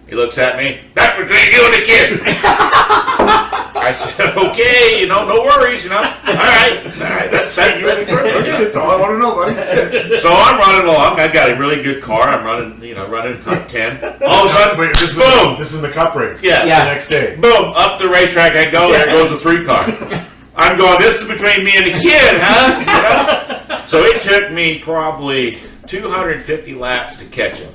He looks at me. "That's between you and the kid." I said, "Okay, no worries, All right. That's That's all I want to know, buddy. So I'm running along. I got a really good car. I'm running top 10. All of a sudden, Wait, boom! This is the Cup race. Yeah. The next day. Boom! Up the racetrack I go. There goes the 3 car. I'm going, this is between me and the kid, huh? You know? So it took me probably 250 laps to catch him.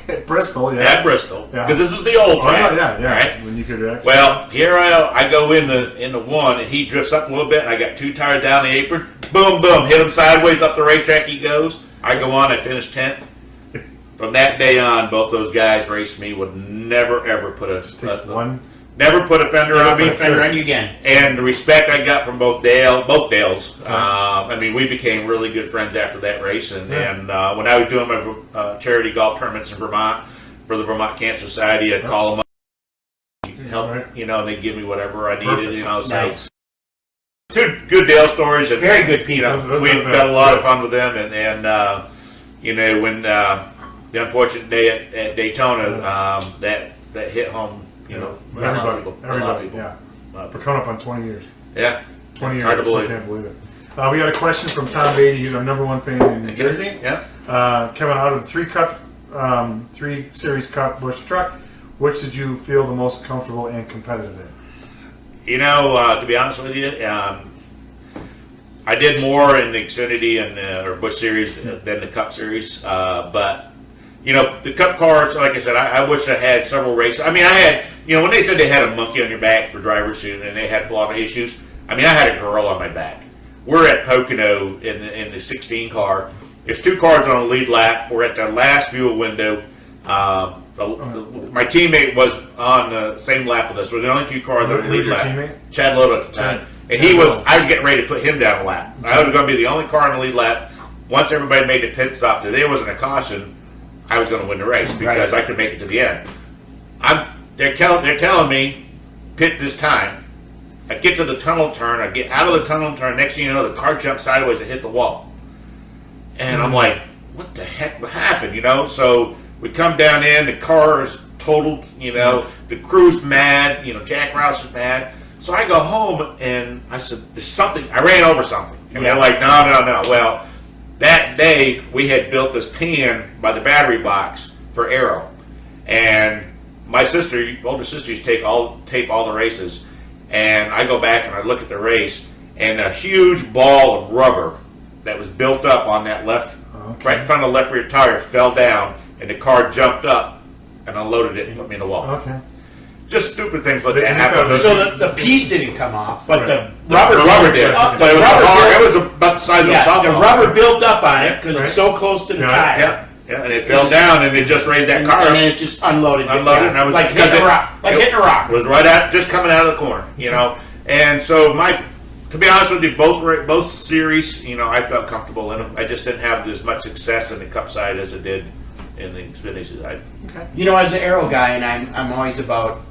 At Bristol, yeah. At Bristol. Yeah. Because this was the old track. Yeah. Right? When you could actually... Well, here I go in the one, and he drifts up a little bit, and I got 2 tires down the apron. Boom, boom. Hit him sideways up the racetrack he goes. I go on, I finish 10th. From that day on, both those guys raced me, would never, ever put a never put a fender on me. Put a fender on you again. And the respect I got from both Dales. I mean, we became really good friends after that race. And when I was doing my charity golf tournaments in Vermont for the Vermont Cancer Society, I'd call them up, help, and they'd give me whatever I needed. So Nice. 2 good Dale stories. And, Very good people. We've got a lot of fun with them. And when the unfortunate day at Daytona, that hit home. Everybody. Yeah. We're coming up on 20 years. Yeah. 20 years. Hard to believe. I can't believe it. We got a question from Tom Beatty. He's our #1 fan in New Jersey. Yeah. Kevin, out of the 3 Series Cup Busch truck, which did you feel the most comfortable and competitive in? To be honest with you, I did more in the Xfinity and or Busch Series than the Cup Series, but. The Cup cars, like I said, I wish I had several races. I mean, I had, when they said they had a monkey on your back for drivers and they had a lot of issues, I mean, I had a girl on my back. We're at Pocono in the 16 car. There's 2 cars on a lead lap. We're at the last fuel window. My teammate was on the same lap with us. We're the only 2 cars on the lead lap. Teammate? Chad Loda at the time. And I was getting ready to put him down the lap. I was going to be the only car on the lead lap. Once everybody made the pit stop, there wasn't a caution. I was going to win the race because I could make it to the end. They're telling me, pit this time. I get to the tunnel turn. I get out of the tunnel turn. Next thing you know, the car jumps sideways and hit the wall. And I'm like, what the heck happened? So we come down in. The car is totaled. The crew's mad. Jack Rouse is mad. So I go home and I said, there's something. I ran over something. And they're like, no. Well, that day, we had built this pan by the battery box for Aero. And my older sister used to tape all the races. And I go back and I look at the race, and a huge ball of rubber that was built up on that right in front of the left rear tire fell down, and the car jumped up and unloaded it and put me in the wall. Okay. Just stupid things like that happen. So the piece didn't come off, but the rubber did. But it was about the size of a softball. The rubber built up on it because it's so close to the tire. Yeah, and it fell down, and it just raised that car. And then it just unloaded. And I was like hitting a rock. Hitting a rock. It was just coming out of the corner, And so to be honest with you, both series, I felt comfortable in them. I just didn't have as much success in the Cup side as I did in the Xfinity side. Okay. As an Aero guy, and I'm always about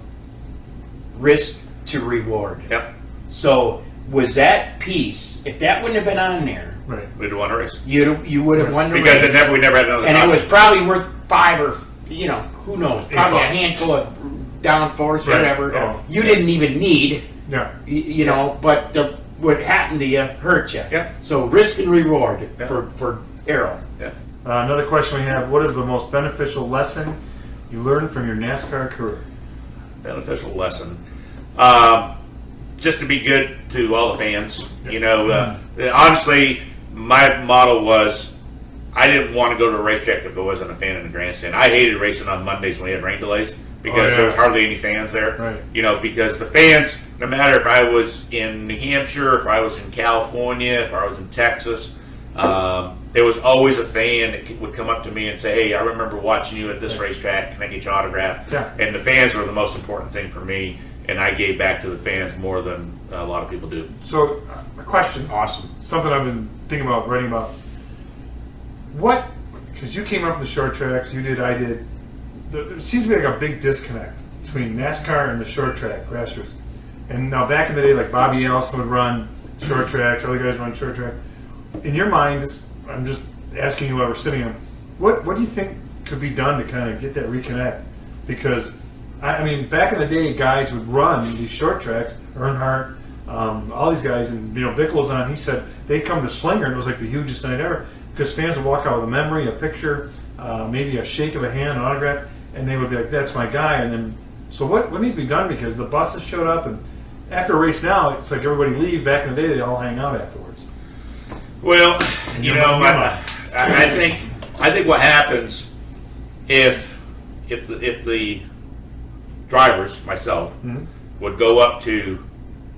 risk to reward. Yep. So was that piece, if that wouldn't have been on there, we'd have won a race. You would have won the race. Because we never had another. And it was probably worth 5 or who knows, probably a handful of downforce, whatever. Yeah. You didn't even need. Yeah. But what happened to you hurt you. Yeah. So risk and reward for Aero. Yeah. Another question we have: what is the most beneficial lesson you learned from your NASCAR career? Beneficial lesson. Just to be good to all the fans. Honestly, my motto was I didn't want to go to a racetrack if I wasn't a fan in the grandstand. I hated racing on Mondays when we had rain delays because there was hardly any fans there. Right. Because the fans, no matter if I was in New Hampshire, if I was in California, if I was in Texas, there was always a fan that would come up to me and say, "Hey, I remember watching you at this racetrack. Can I get your autograph?" Yeah. And the fans were the most important thing for me, and I gave back to the fans more than a lot of people do. So, a question. Awesome. Something I've been thinking about, writing about. Because you came up with the short tracks, you did, I did. There seems to be like a big disconnect between NASCAR and the short track, grassroots. And now back in the day, like Bobby Allison would run short tracks, other guys run short track. In your mind, I'm just asking you while we're sitting on, what do you think could be done to kind of get that reconnect? Because, I mean, back in the day, guys would run these short tracks, Earnhardt, all these guys, and Bickle was on, he said they'd come to Slinger, and it was like the hugest night ever, because fans would walk out with a memory, a picture, maybe a shake of a hand, an autograph, and they would be like, "That's my guy." And then, so what needs to be done? Because the buses showed up, and after a race now, it's like everybody leave. Back in the day, they all hang out afterwards. Well, I think what happens if the drivers, myself, would go up to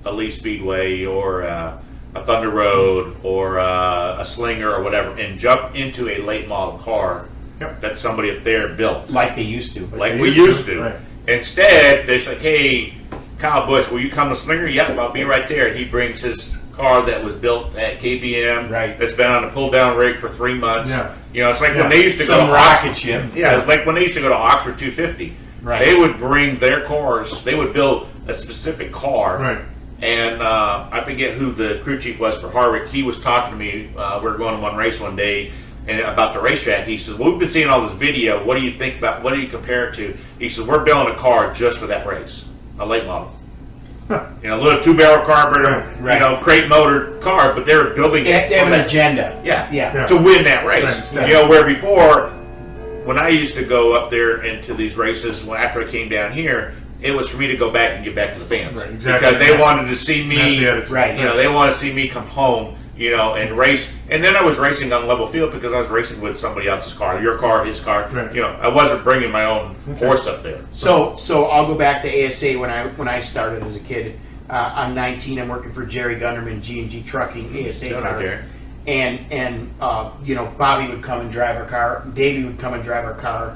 a Lee Speedway or a Thunder Road or a Slinger or whatever and jump into a late model car that somebody up there built. Like they used to. Like we used to. Right. Instead, they say, "Hey, Kyle Busch, will you come to Slinger?" "Yep, I'll be right there." And he brings his car that was built at KBM, that's been on a pull-down rig for 3 months. Yeah. It's like when they used to go to rocket ship. Yeah, it's like when they used to go to Oxford 250. Right. They would bring their cars. They would build a specific car. Right. And I forget who the crew chief was for Harvick. He was talking to me. We were going to one race one day, and about the racetrack. He says, "Well, we've been seeing all this video. What do you think about? What do you compare it to?" He says, "We're building a car just for that race, a late model." A little 2-barrel carburetor, crate motor car, but they're building it. They have an agenda. Yeah, to win that race. Right. Where before, when I used to go up there into these races, after I came down here, it was for me to go back and get back to the fans. Right, exactly. Because they wanted to see me, right? They want to see me come home, and race. And then I was racing on level field because I was racing with somebody else's car, your car, his car. Right. I wasn't bringing my own horse up there. So I'll go back to ASA when I started as a kid. I'm 19. I'm working for Jerry Gunderman, G&G Trucking, ASA car. Jerry. And Bobby would come and drive our car. Davey would come and drive our car.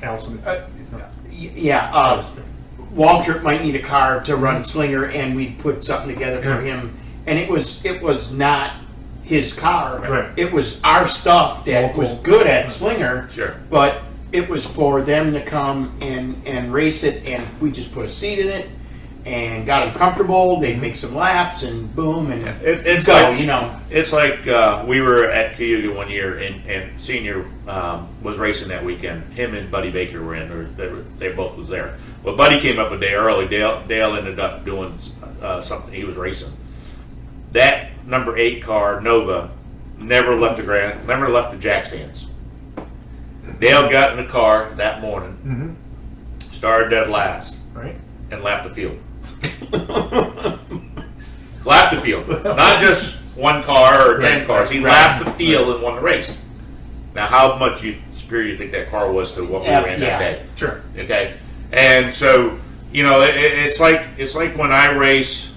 Allison. Waltrip might need a car to run Slinger, and we'd put something together for him. And it was not his car. Right. It was our stuff that was good at Slinger. Sure. But it was for them to come and race it, and we just put a seat in it and got them comfortable. They'd make some laps, and boom, and it's go. Like, it's like we were at Cayuga one year, and Senior was racing that weekend. Him and Buddy Baker were in, or they both was there. Well, Buddy came up a day early. Dale ended up doing something. He was racing. That number 8 car, Nova, never left the jack stands. Dale got in the car that morning, started dead last, and lapped the field. Lapped the field. Not just one car or 10 cars. He lapped the field and won the race. Now, how much superior do you think that car was to what we ran that day? Sure. Okay. And so, it's like when I race,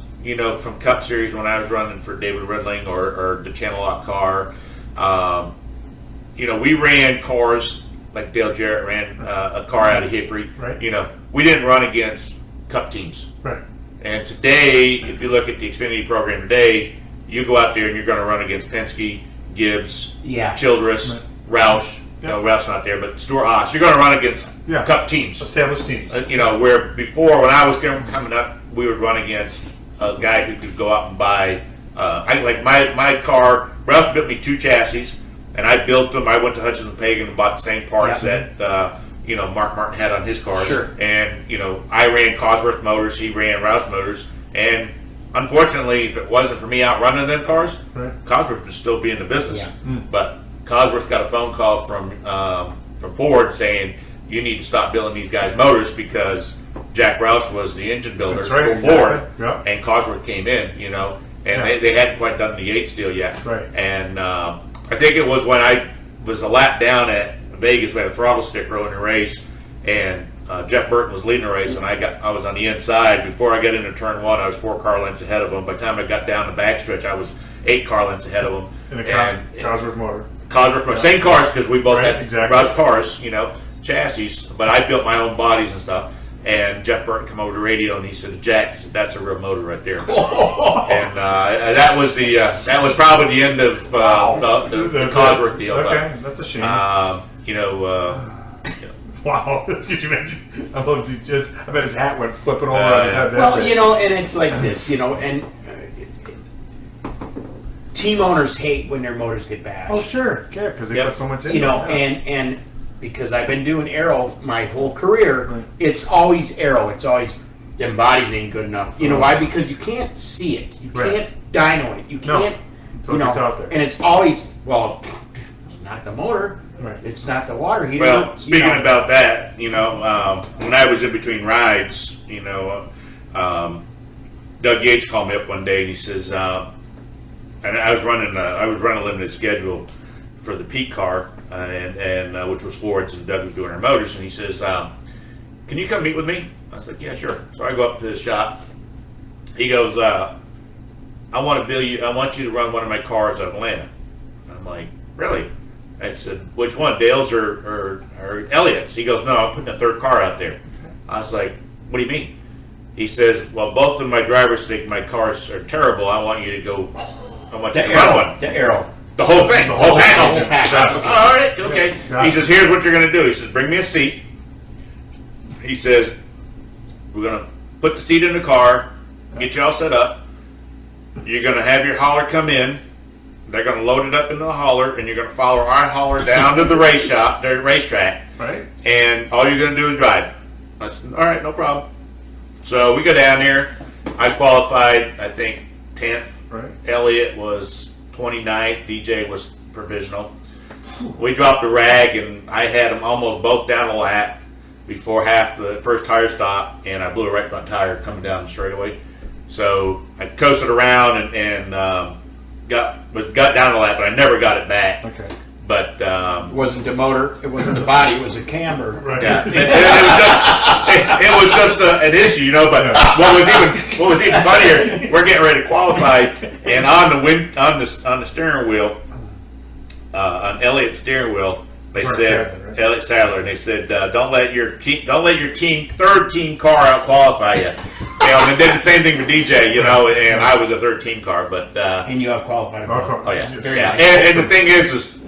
from Cup Series when I was running for David Ridling or the Channel Lock car. We ran cars like Dale Jarrett ran a car out of Hickory. Right. We didn't run against Cup teams. Right. And today, if you look at the Xfinity program today, you go out there and you're going to run against Penske, Gibbs, Childress, Roush. Roush's not there, but Stuart Haas. You're going to run against Cup teams. Established teams. Where before, when I was coming up, we would run against a guy who could go out and buy. My car. Roush built me 2 chassis, and I built them. I went to Hutchins & Pagan and bought the same parts that Mark Martin had on his cars. Sure. And I ran Cosworth motors. He ran Roush motors. And unfortunately, if it wasn't for me out running them cars, Cosworth would still be in the business. Yeah. But Cosworth got a phone call from Ford saying you need to stop building these guys motors because Jack Roush was the engine builder for Ford, and Cosworth came in, and they hadn't quite done the Yates deal yet. Right. And I think it was when I was a lap down at Vegas, we had a throttle sticker in the race, and Jeff Burton was leading the race, and I was on the inside. Before I got into turn 1, I was 4 car lengths ahead of him. By the time I got down the backstretch, I was 8 car lengths ahead of him. In a Cosworth motor. Cosworth motor. Same cars because we both had Roush cars, chassis, but I built my own bodies and stuff. And Jeff Burton come over the radio and he said, "Jack, that's a real motor right there." And that was probably the end of the Cosworth deal. Okay, that's a shame. Wow, could you imagine? I bet his hat went flipping over on his head. Well, and it's like this, and team owners hate when their motors get bashed. Oh, sure, yeah, because they put so much in. And because I've been doing aero my whole career, it's always aero. It's always them bodies ain't good enough. You know why? Because you can't see it. You can't dyno it. You can't. So it's out there. And it's always not the motor. Right. It's not the water heater. Well, speaking about that, when I was in between rides, Doug Yates called me up one day and he says, and I was running a limited schedule for the Pete car, and which was Ford's, and Doug was doing our motors, and he says, "Can you come meet with me?" I was like, "Yeah, sure." So I go up to his shop. He goes, "I want you to run one of my cars at Atlanta." I'm like, "Really?" I said, "Which one, Dale's or Elliott's?" He goes, "No, I'm putting a third car out there." I was like, "What do you mean?" He says, "Well, both of my drivers think my cars are terrible. I want you to go. I want you to run one. The Arrow. The whole thing. The whole package." package. Okay. All right, okay. Got He it. says, "Here's what you're going to do." He says, "Bring me a seat." He says, "We're going to put the seat in the car, get you all set up. You're going to have your hauler come in. They're going to load it up into the hauler, and you're going to follow our hauler down to the racetrack. Right. And all you're going to do is drive." I said, "All right, no problem." So we go down there. I qualified, I think, 10th. Right. Elliott was 29th. DJ was provisional. We dropped the rag, and I had them almost both down a lap before half the first tire stop, and I blew a right front tire coming down the straightaway. So I coasted around and got down a lap, but I never got it back. Okay. But It wasn't the motor. It wasn't the body. It was the camber. Right. yeah, it was just an issue, But what was even funnier, we're getting ready to qualify, and on the steering wheel, on Elliott's steering wheel, they Right, said Sadler, right? Elliott Sadler, and they said don't let your third team car out qualify you. And they did the same thing for DJ, and I was a third team car, but. And you have qualified. Oh yeah, Very yeah. nice. And the thing is,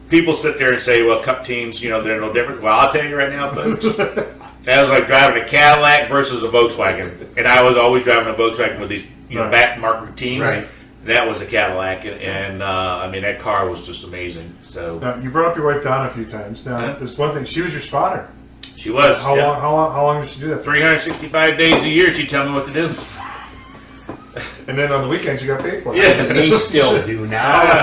people sit there and say, "Well, Cup teams, they're no different." Well, I'll tell you right now, folks, that was like driving a Cadillac versus a Volkswagen, and I was always driving a Volkswagen with these, Right. back marker teams. Right. That was a Cadillac, and that car was just amazing. So Now, you brought up your wife Donna a few times. Now, Huh? there's one thing. She was your spotter. she was How long did she do that for? 365 days a year. She'd tell me what to do. And then on the weekends, you got paid for it. Yeah. They still do now.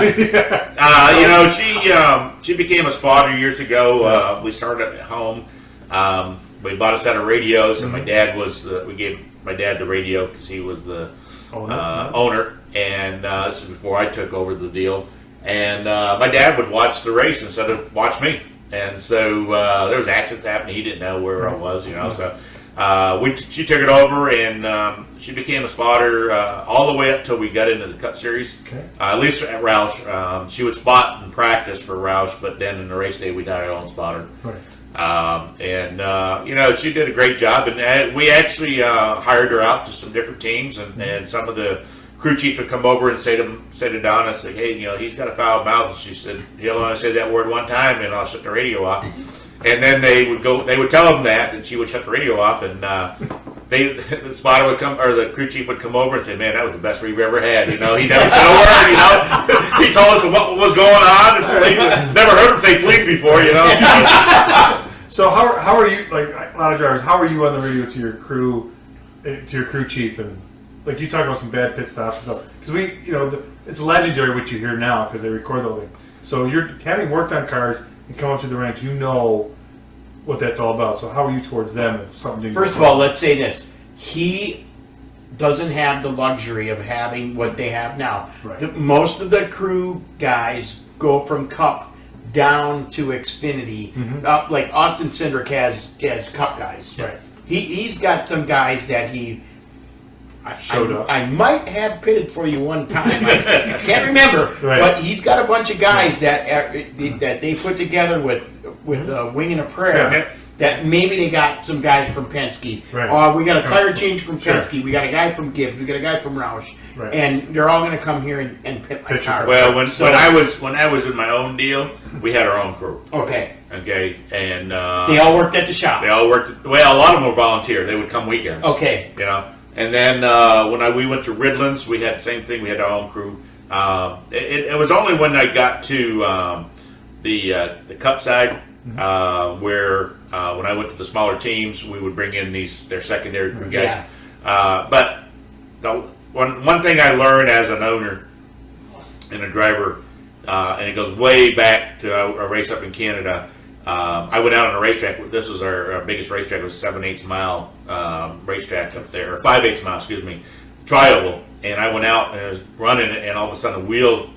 She became a spotter years ago. We started at home. We bought a set of radios, and my dad we gave my dad the radio because he was the owner. And this is before I took over the deal. And my dad would watch the race instead of watch me. And so there was accidents happening. He didn't know where I was, So she took it over, and she became a spotter all the way up till we got into the Cup Series. Okay. At least at Roush, she would spot and practice for Roush, but then in the race day we'd have our own spotter. Right. She did a great job, and we actually hired her out to some different teams, and some of the crew chiefs would come over and say to Donna, say, "Hey, he's got a foul mouth." And she said, "He'll only say that word one time, and I'll shut the radio off." And then they would tell him that, and she would shut the radio off, and the spotter would come, or the crew chief would come over and say, "Man, that was the best we've ever had." He never said a word. He told us what was going on, and never heard him say "please" before. So how are you, like a lot of drivers, how are you on the radio to your crew chief, and like you talk about some bad pit stops and stuff, because it's legendary what you hear now because they record the whole thing. So you're having worked on cars and come up to the ranch, what that's all about. So how are you towards them if something didn't First of all, let's say this. He doesn't have the luxury of having what they have now. Right. Most of the crew guys go from Cup down to Xfinity. Like Austin Cindric has Cup guys. Right. He's got some guys that Showed up. I might have pitted for you one time. I can't remember, Right. but he's got a bunch of guys that they put together with Wing and a Prayer. Yeah. That maybe they got some guys from Penske. Right. We got a tire change from Sure. Penske. We got a guy from Gibbs. We got a guy from Roush. Right. And they're all going to come here and pit my Pitch your car. car. Well, when I was in my own deal, we had our own crew. Okay. Okay, and They all worked at the shop. they all worked. Well, a lot of them were volunteer. They would come weekends. Okay. And then when we went to Ridlands, we had the same thing. We had our own crew. It was only when I got to the Cup side where when I went to the smaller teams, we would bring in their secondary crew guys. Yeah. But the one thing I learned as an owner and a driver, and it goes way back to a race up in Canada. I went out on a racetrack. This was our biggest racetrack. It was 7/8 mile racetrack up there, or 5/8 mile, excuse me, tri-oval. And I went out and I was running, and all of a sudden the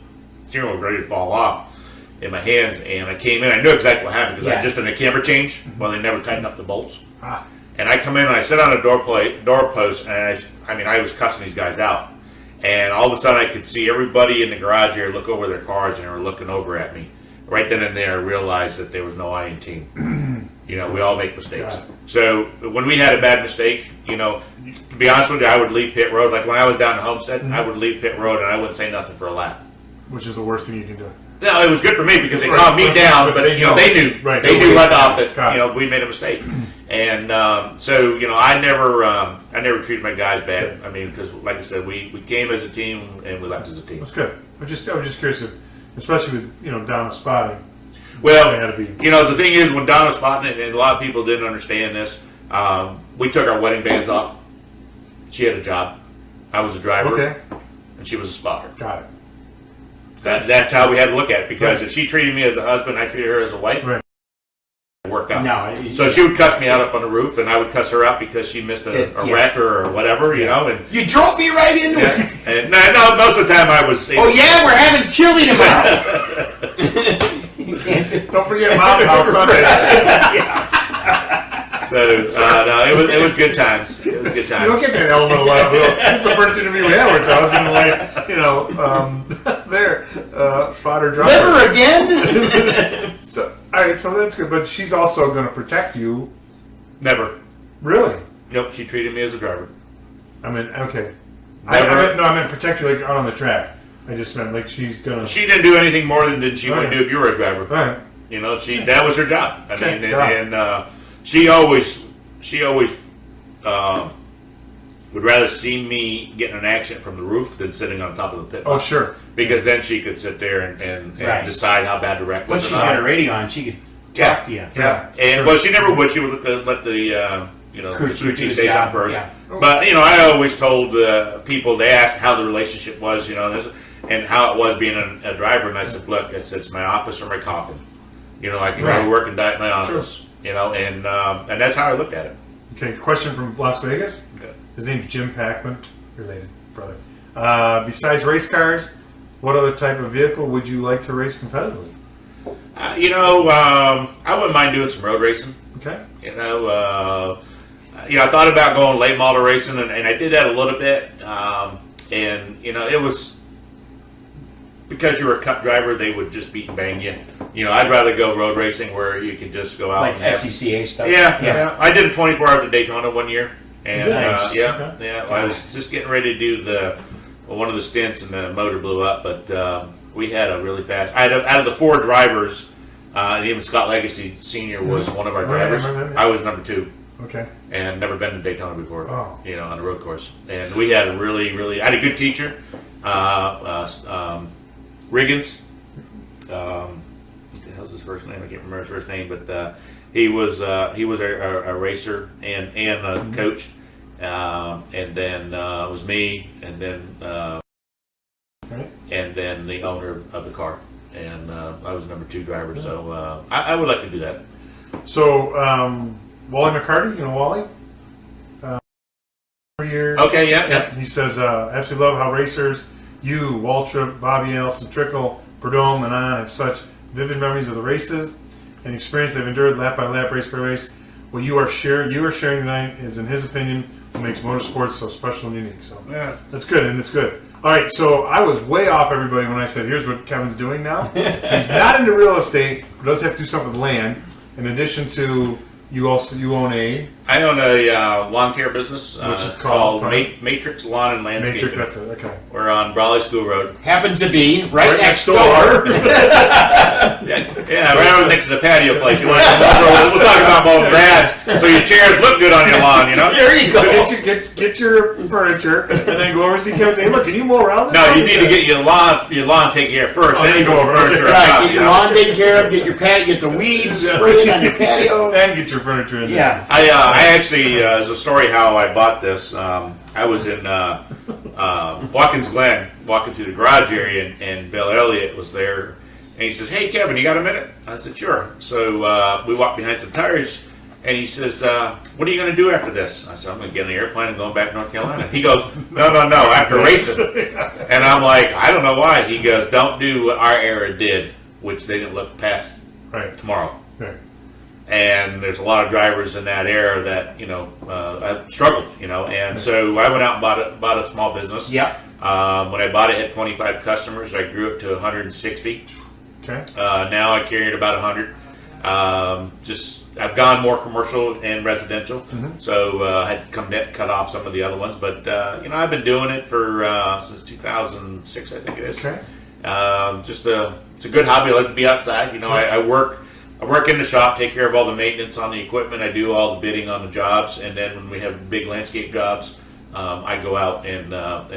steering wheel was ready to fall off in my hands. And I came in. I knew exactly what happened because I just done a camber change. Well, they never tightened up the bolts. And I come in and I sit on a doorpost, and I was cussing these guys out. And all of a sudden I could see everybody in the garage here look over their cars, and they were looking over at me. Right then and there, I realized that there was no I in team. We all make mistakes. So when we had a bad mistake, to be honest with you, I would leave pit road. Like when I was down in Homestead, I would leave pit road and I wouldn't say nothing for a lap. Which is the worst thing you can do. No, it was good for me because they calmed me down, but they knew right off that we made a mistake. And so I never treated my guys bad. I mean, because like I said, we came as a team and we left as a team. That's good. I was just curious, especially with Donna spotting. Well, had to be. The thing is, when Donna was spotting it, and a lot of people didn't understand this, we took our wedding bands off. She had a job. I was a driver, and she was a spotter. Got it. That's how we had to look at it, because if she treated me as a husband, I treated her as a wife. Right. It worked out. No, so she would cuss me out up on the roof, and I would cuss her out because she missed a wreck or whatever, And you drove me right into it. And no, most of the time I was. Oh yeah, we're having chili tomorrow. Don't forget Mom's house Sunday. So no, it was good times. It was good times. You don't get that element of love. This is the first interview we had with her. I was going spotter driver. Never again. So, all right, so that's good. But she's also going to protect you. Never. Really? Nope. She treated me as a driver. I mean, okay. Never. I meant protect you like out on the track. I just meant like she's gonna. She didn't do anything more than she would do if you were a driver. Right. That was her job. I mean, and she always would rather see me getting an accident from the roof than sitting on top of the pit. Oh, sure. Because then she could sit there and decide how bad the wreck was. Once she had a radio on, she could talk to you. Yeah. And well, she never would. She would let the crew chief say something first. Yeah. But I always told people, they asked how the relationship was, and how it was being a driver, and I said, look, it's my office or my coffin. I can go to work and die at my office. And that's how I looked at it. Okay, question from Las Vegas. Okay. His name's Jim Packman, related brother. Besides race cars, what other type of vehicle would you like to race competitively? I wouldn't mind doing some road racing. Okay. I thought about going late model racing, and I did that a little bit. It was because you were a cup driver, they would just beat and bang you. I'd rather go road racing where you could just go out Like and have SCCA stuff. Yeah. I did 24 hours of Daytona one year, and Nice. I was just getting ready to do one of the stints, and the motor blew up. But we had a really fast. Out of the 4 drivers, and even Scott Legacy Senior was one of our drivers. I was number 2. Okay. And never been to Daytona before. Oh. On a road course, and we had I had a good teacher, Riggins. What the hell's his first name? I can't remember his first name, but he was a racer and a coach, and then it was me, and then and then the owner of the car, and I was number 2 driver. So I would like to do that. So Wally McCarty, Wally. Okay, yeah. He says, absolutely love how racers, you, Waltrip, Bobby Allison, Trickle, Perdome, and I have such vivid memories of the races and experience they've endured lap by lap, race by race. What you are sharing tonight is, in his opinion, what makes motorsports so special and unique. So that's good, and it's good. All right, so I was way off everybody when I said, here's what Kevin's doing now. He's not into real estate, but does have to do something with land. In addition to, you own a... I own a lawn care business, which is called Matrix Lawn and Landscaping. Matrix, that's it, okay. We're on Brawley School Road. Happens to be right next door. Right next to the patio place. You want to come over? We'll talk about mowing grass, so your chairs look good on your lawn. There you go. So get your furniture, and then go over and see Kevin. Say, hey, look, can you mow around this? No, you need to get your lawn taken care of first. Then you go over furniture. Right, get your lawn taken care of. Get your patio. Get the weeds sprayed on your patio, and get your furniture in there. Yeah. I actually, there's a story how I bought this. I was in Watkins Glen, walking through the garage area, and Bill Elliott was there, And he says, "Hey, Kevin, you got a minute?" I said, "Sure." So we walked behind some tires, and he says, "What are you going to do after this?" I said, "I'm going to get on an airplane and going back to North Carolina." He goes, No, after racing." And I'm like, "I don't know why." He goes, "Don't do what our era did, which they didn't look past tomorrow." Right. And there's a lot of drivers in that era that struggled, and so I went out and bought a small business. Yeah. When I bought it, it had 25 customers. I grew it to 160. Okay. Now I carry it about 100. I've gone more commercial and residential, so I had to cut off some of the other ones. But I've been doing it for since 2006, I think it is. Okay. It's a good hobby. I like to be outside. I work in the shop, take care of all the maintenance on the equipment. I do all the bidding on the jobs, and then when we have big landscape jobs, I go out and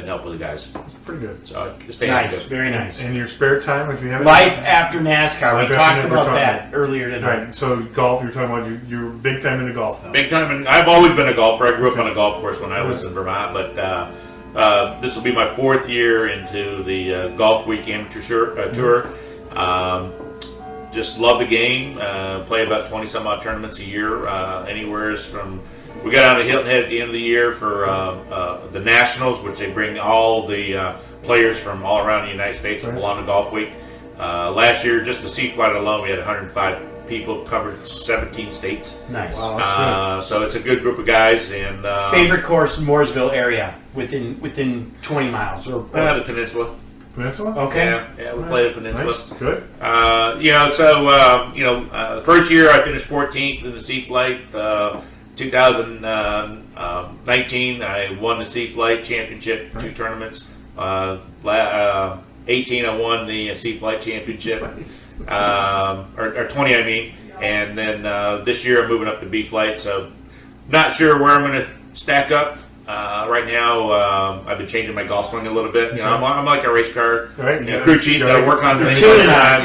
help with the guys. Pretty good. So it's Nice, very nice. And your spare time, if you have it. Life after NASCAR. Life We after talked NASCAR, about we're that talking earlier tonight. Right. So golf, you're talking about you're big time into golf now. Big time, and I've always been a golfer. I grew up on a golf course when I was in Vermont, but this will be my 4th year into the Golf Week Amateur Tour. Just love the game. Play about 20 some odd tournaments a year. Anywhere from we got down to Hilton Head at the end of the year for the Nationals, which they bring all the players from all around the United States that belong to Golf Week. Last year, just the sea flight alone, we had 105 people, covered 17 states. Nice. Wow, that's good. So it's a good group of guys. And Favorite course, Mooresville area, within 20 miles or the Peninsula. Peninsula? Okay. Yeah, we play the Peninsula. Nice. Good. First year I finished 14th in the sea flight. 2019 I won the sea flight championship, 2 tournaments. 18 I won the sea flight championship, Nice. or 20 I mean, and then this year I'm moving up to B flight. So not sure where I'm going to stack up. Right now, I've been changing my golf swing a little bit. I'm like a race car crew chief. Got to work on things. I'm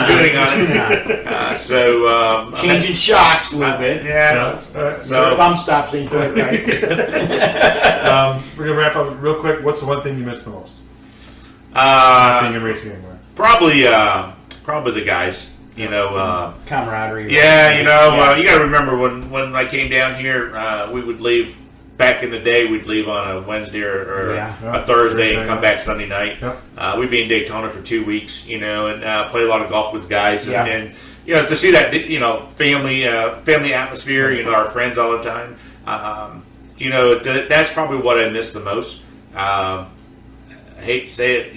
tuning on it. So changing shocks a little bit. Yeah. So bump stops ain't good, right? We're gonna wrap up real quick. What's the one thing you miss the most? Being in racing anymore. Probably the guys. Camaraderie. Yeah, you got to remember when I came down here, we would leave. Back in the day, we'd leave on a Wednesday or a Thursday and come back Sunday night. Yep. We'd be in Daytona for 2 weeks, and play a lot of golf with guys, Yeah. and to see that family atmosphere, our friends all the time. That's probably what I miss the most. I hate to say it,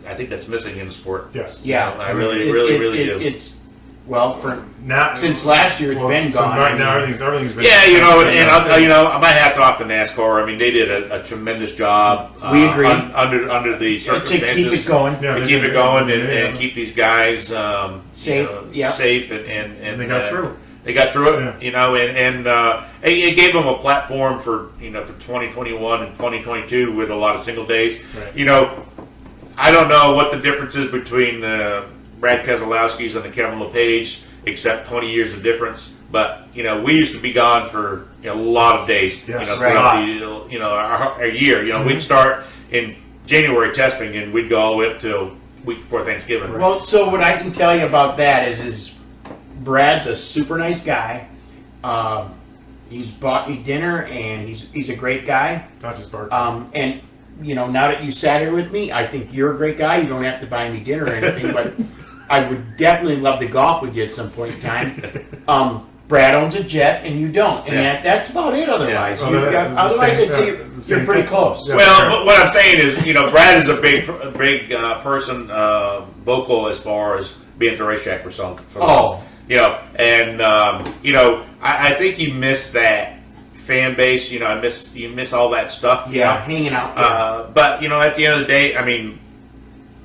I think that's missing in the sport. Yes. Yeah. I really do. It's Now, since last year it's been gone. Right now everything's been. Yeah, my hat's off to NASCAR. I mean, they did a tremendous job. We agree. Under the circumstances. To keep it going. To keep it going and keep these guys safe. Safe and they got through. They got through it, and it gave them a platform for 2021 and 2022 with a lot of single days. Right. I don't know what the difference is between the Brad Keselowski's and the Kevin Lepage, except 20 years of difference. But we used to be gone for a lot of days. Yes. Throughout our year. We'd start in January testing, and we'd go all the way up till week before Thanksgiving. Well, so what I can tell you about that is Brad's a super nice guy. He's bought me dinner, and he's a great guy. Not just Bart. And now that you sat here with me, I think you're a great guy. You don't have to buy me dinner or anything, but I would definitely love to golf with you at some point in time. Brad owns a jet, and you don't, and that's about it. Otherwise, I'd say you're pretty close. Yeah. Well, what I'm saying is, Brad is a big person, vocal as far as being at the racetrack for some. I think you miss that fan base. You miss all that stuff. Yeah, hanging out. But at the end of the day, I mean,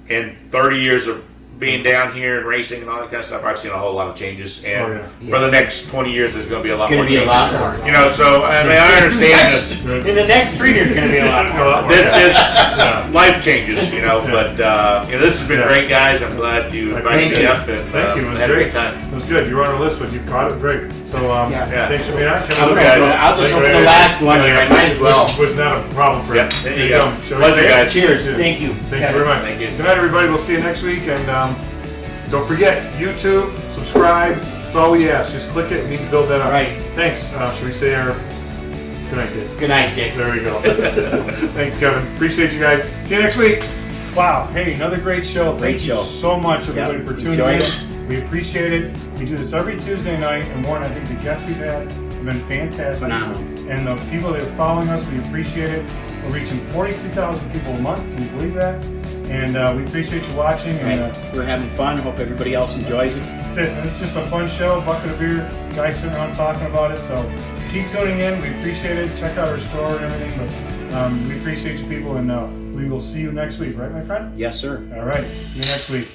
in 30 years of being down here and racing and all that kind of stuff, I've seen a whole lot of changes. And for the next 20 years, there's going to be a lot more changes. So I understand. In the next 3 years, going to be a lot more. life changes, you know. But you know, this has been great, guys. I'm glad you invited me up and Thank you. It was had a great. great time. It was good. You were on our list, but you caught it great. So thanks for being on. I'll just open the last one here. I might as well. Was not a problem for you. Yep, there you go. Shall we Pleasure, say it? guys. Cheers. Cheers. Thank you. Thank you very much. Thank you. Good night, everybody. We'll see you next week. And don't forget, YouTube, subscribe. That's all we ask. Just click it. We need to build that up. Right. Thanks. Should we say our good night, Dick? Good night, Dick. There we go. Thanks, Kevin. Appreciate you guys. See you next week. Wow. Hey, another great show. Great show. Thank you so much, everybody, Yep. for tuning Enjoyed in. it. We appreciate it. We do this every Tuesday night. And Warren, I think the guests we've had have been fantastic. Phenomenal. And the people that are following us, we appreciate it. We're reaching 42,000 people a month. Can you believe that? And we appreciate you watching. And Right. We're having fun. Hope everybody else enjoys it. that's it. And it's just a fun show. Bucket of beer. Guys sitting around talking about it. So keep tuning in. We appreciate it. Check out our store and everything. But we appreciate you people. And we will see you next week. Right, my friend? Yes, sir. All right. See you next week.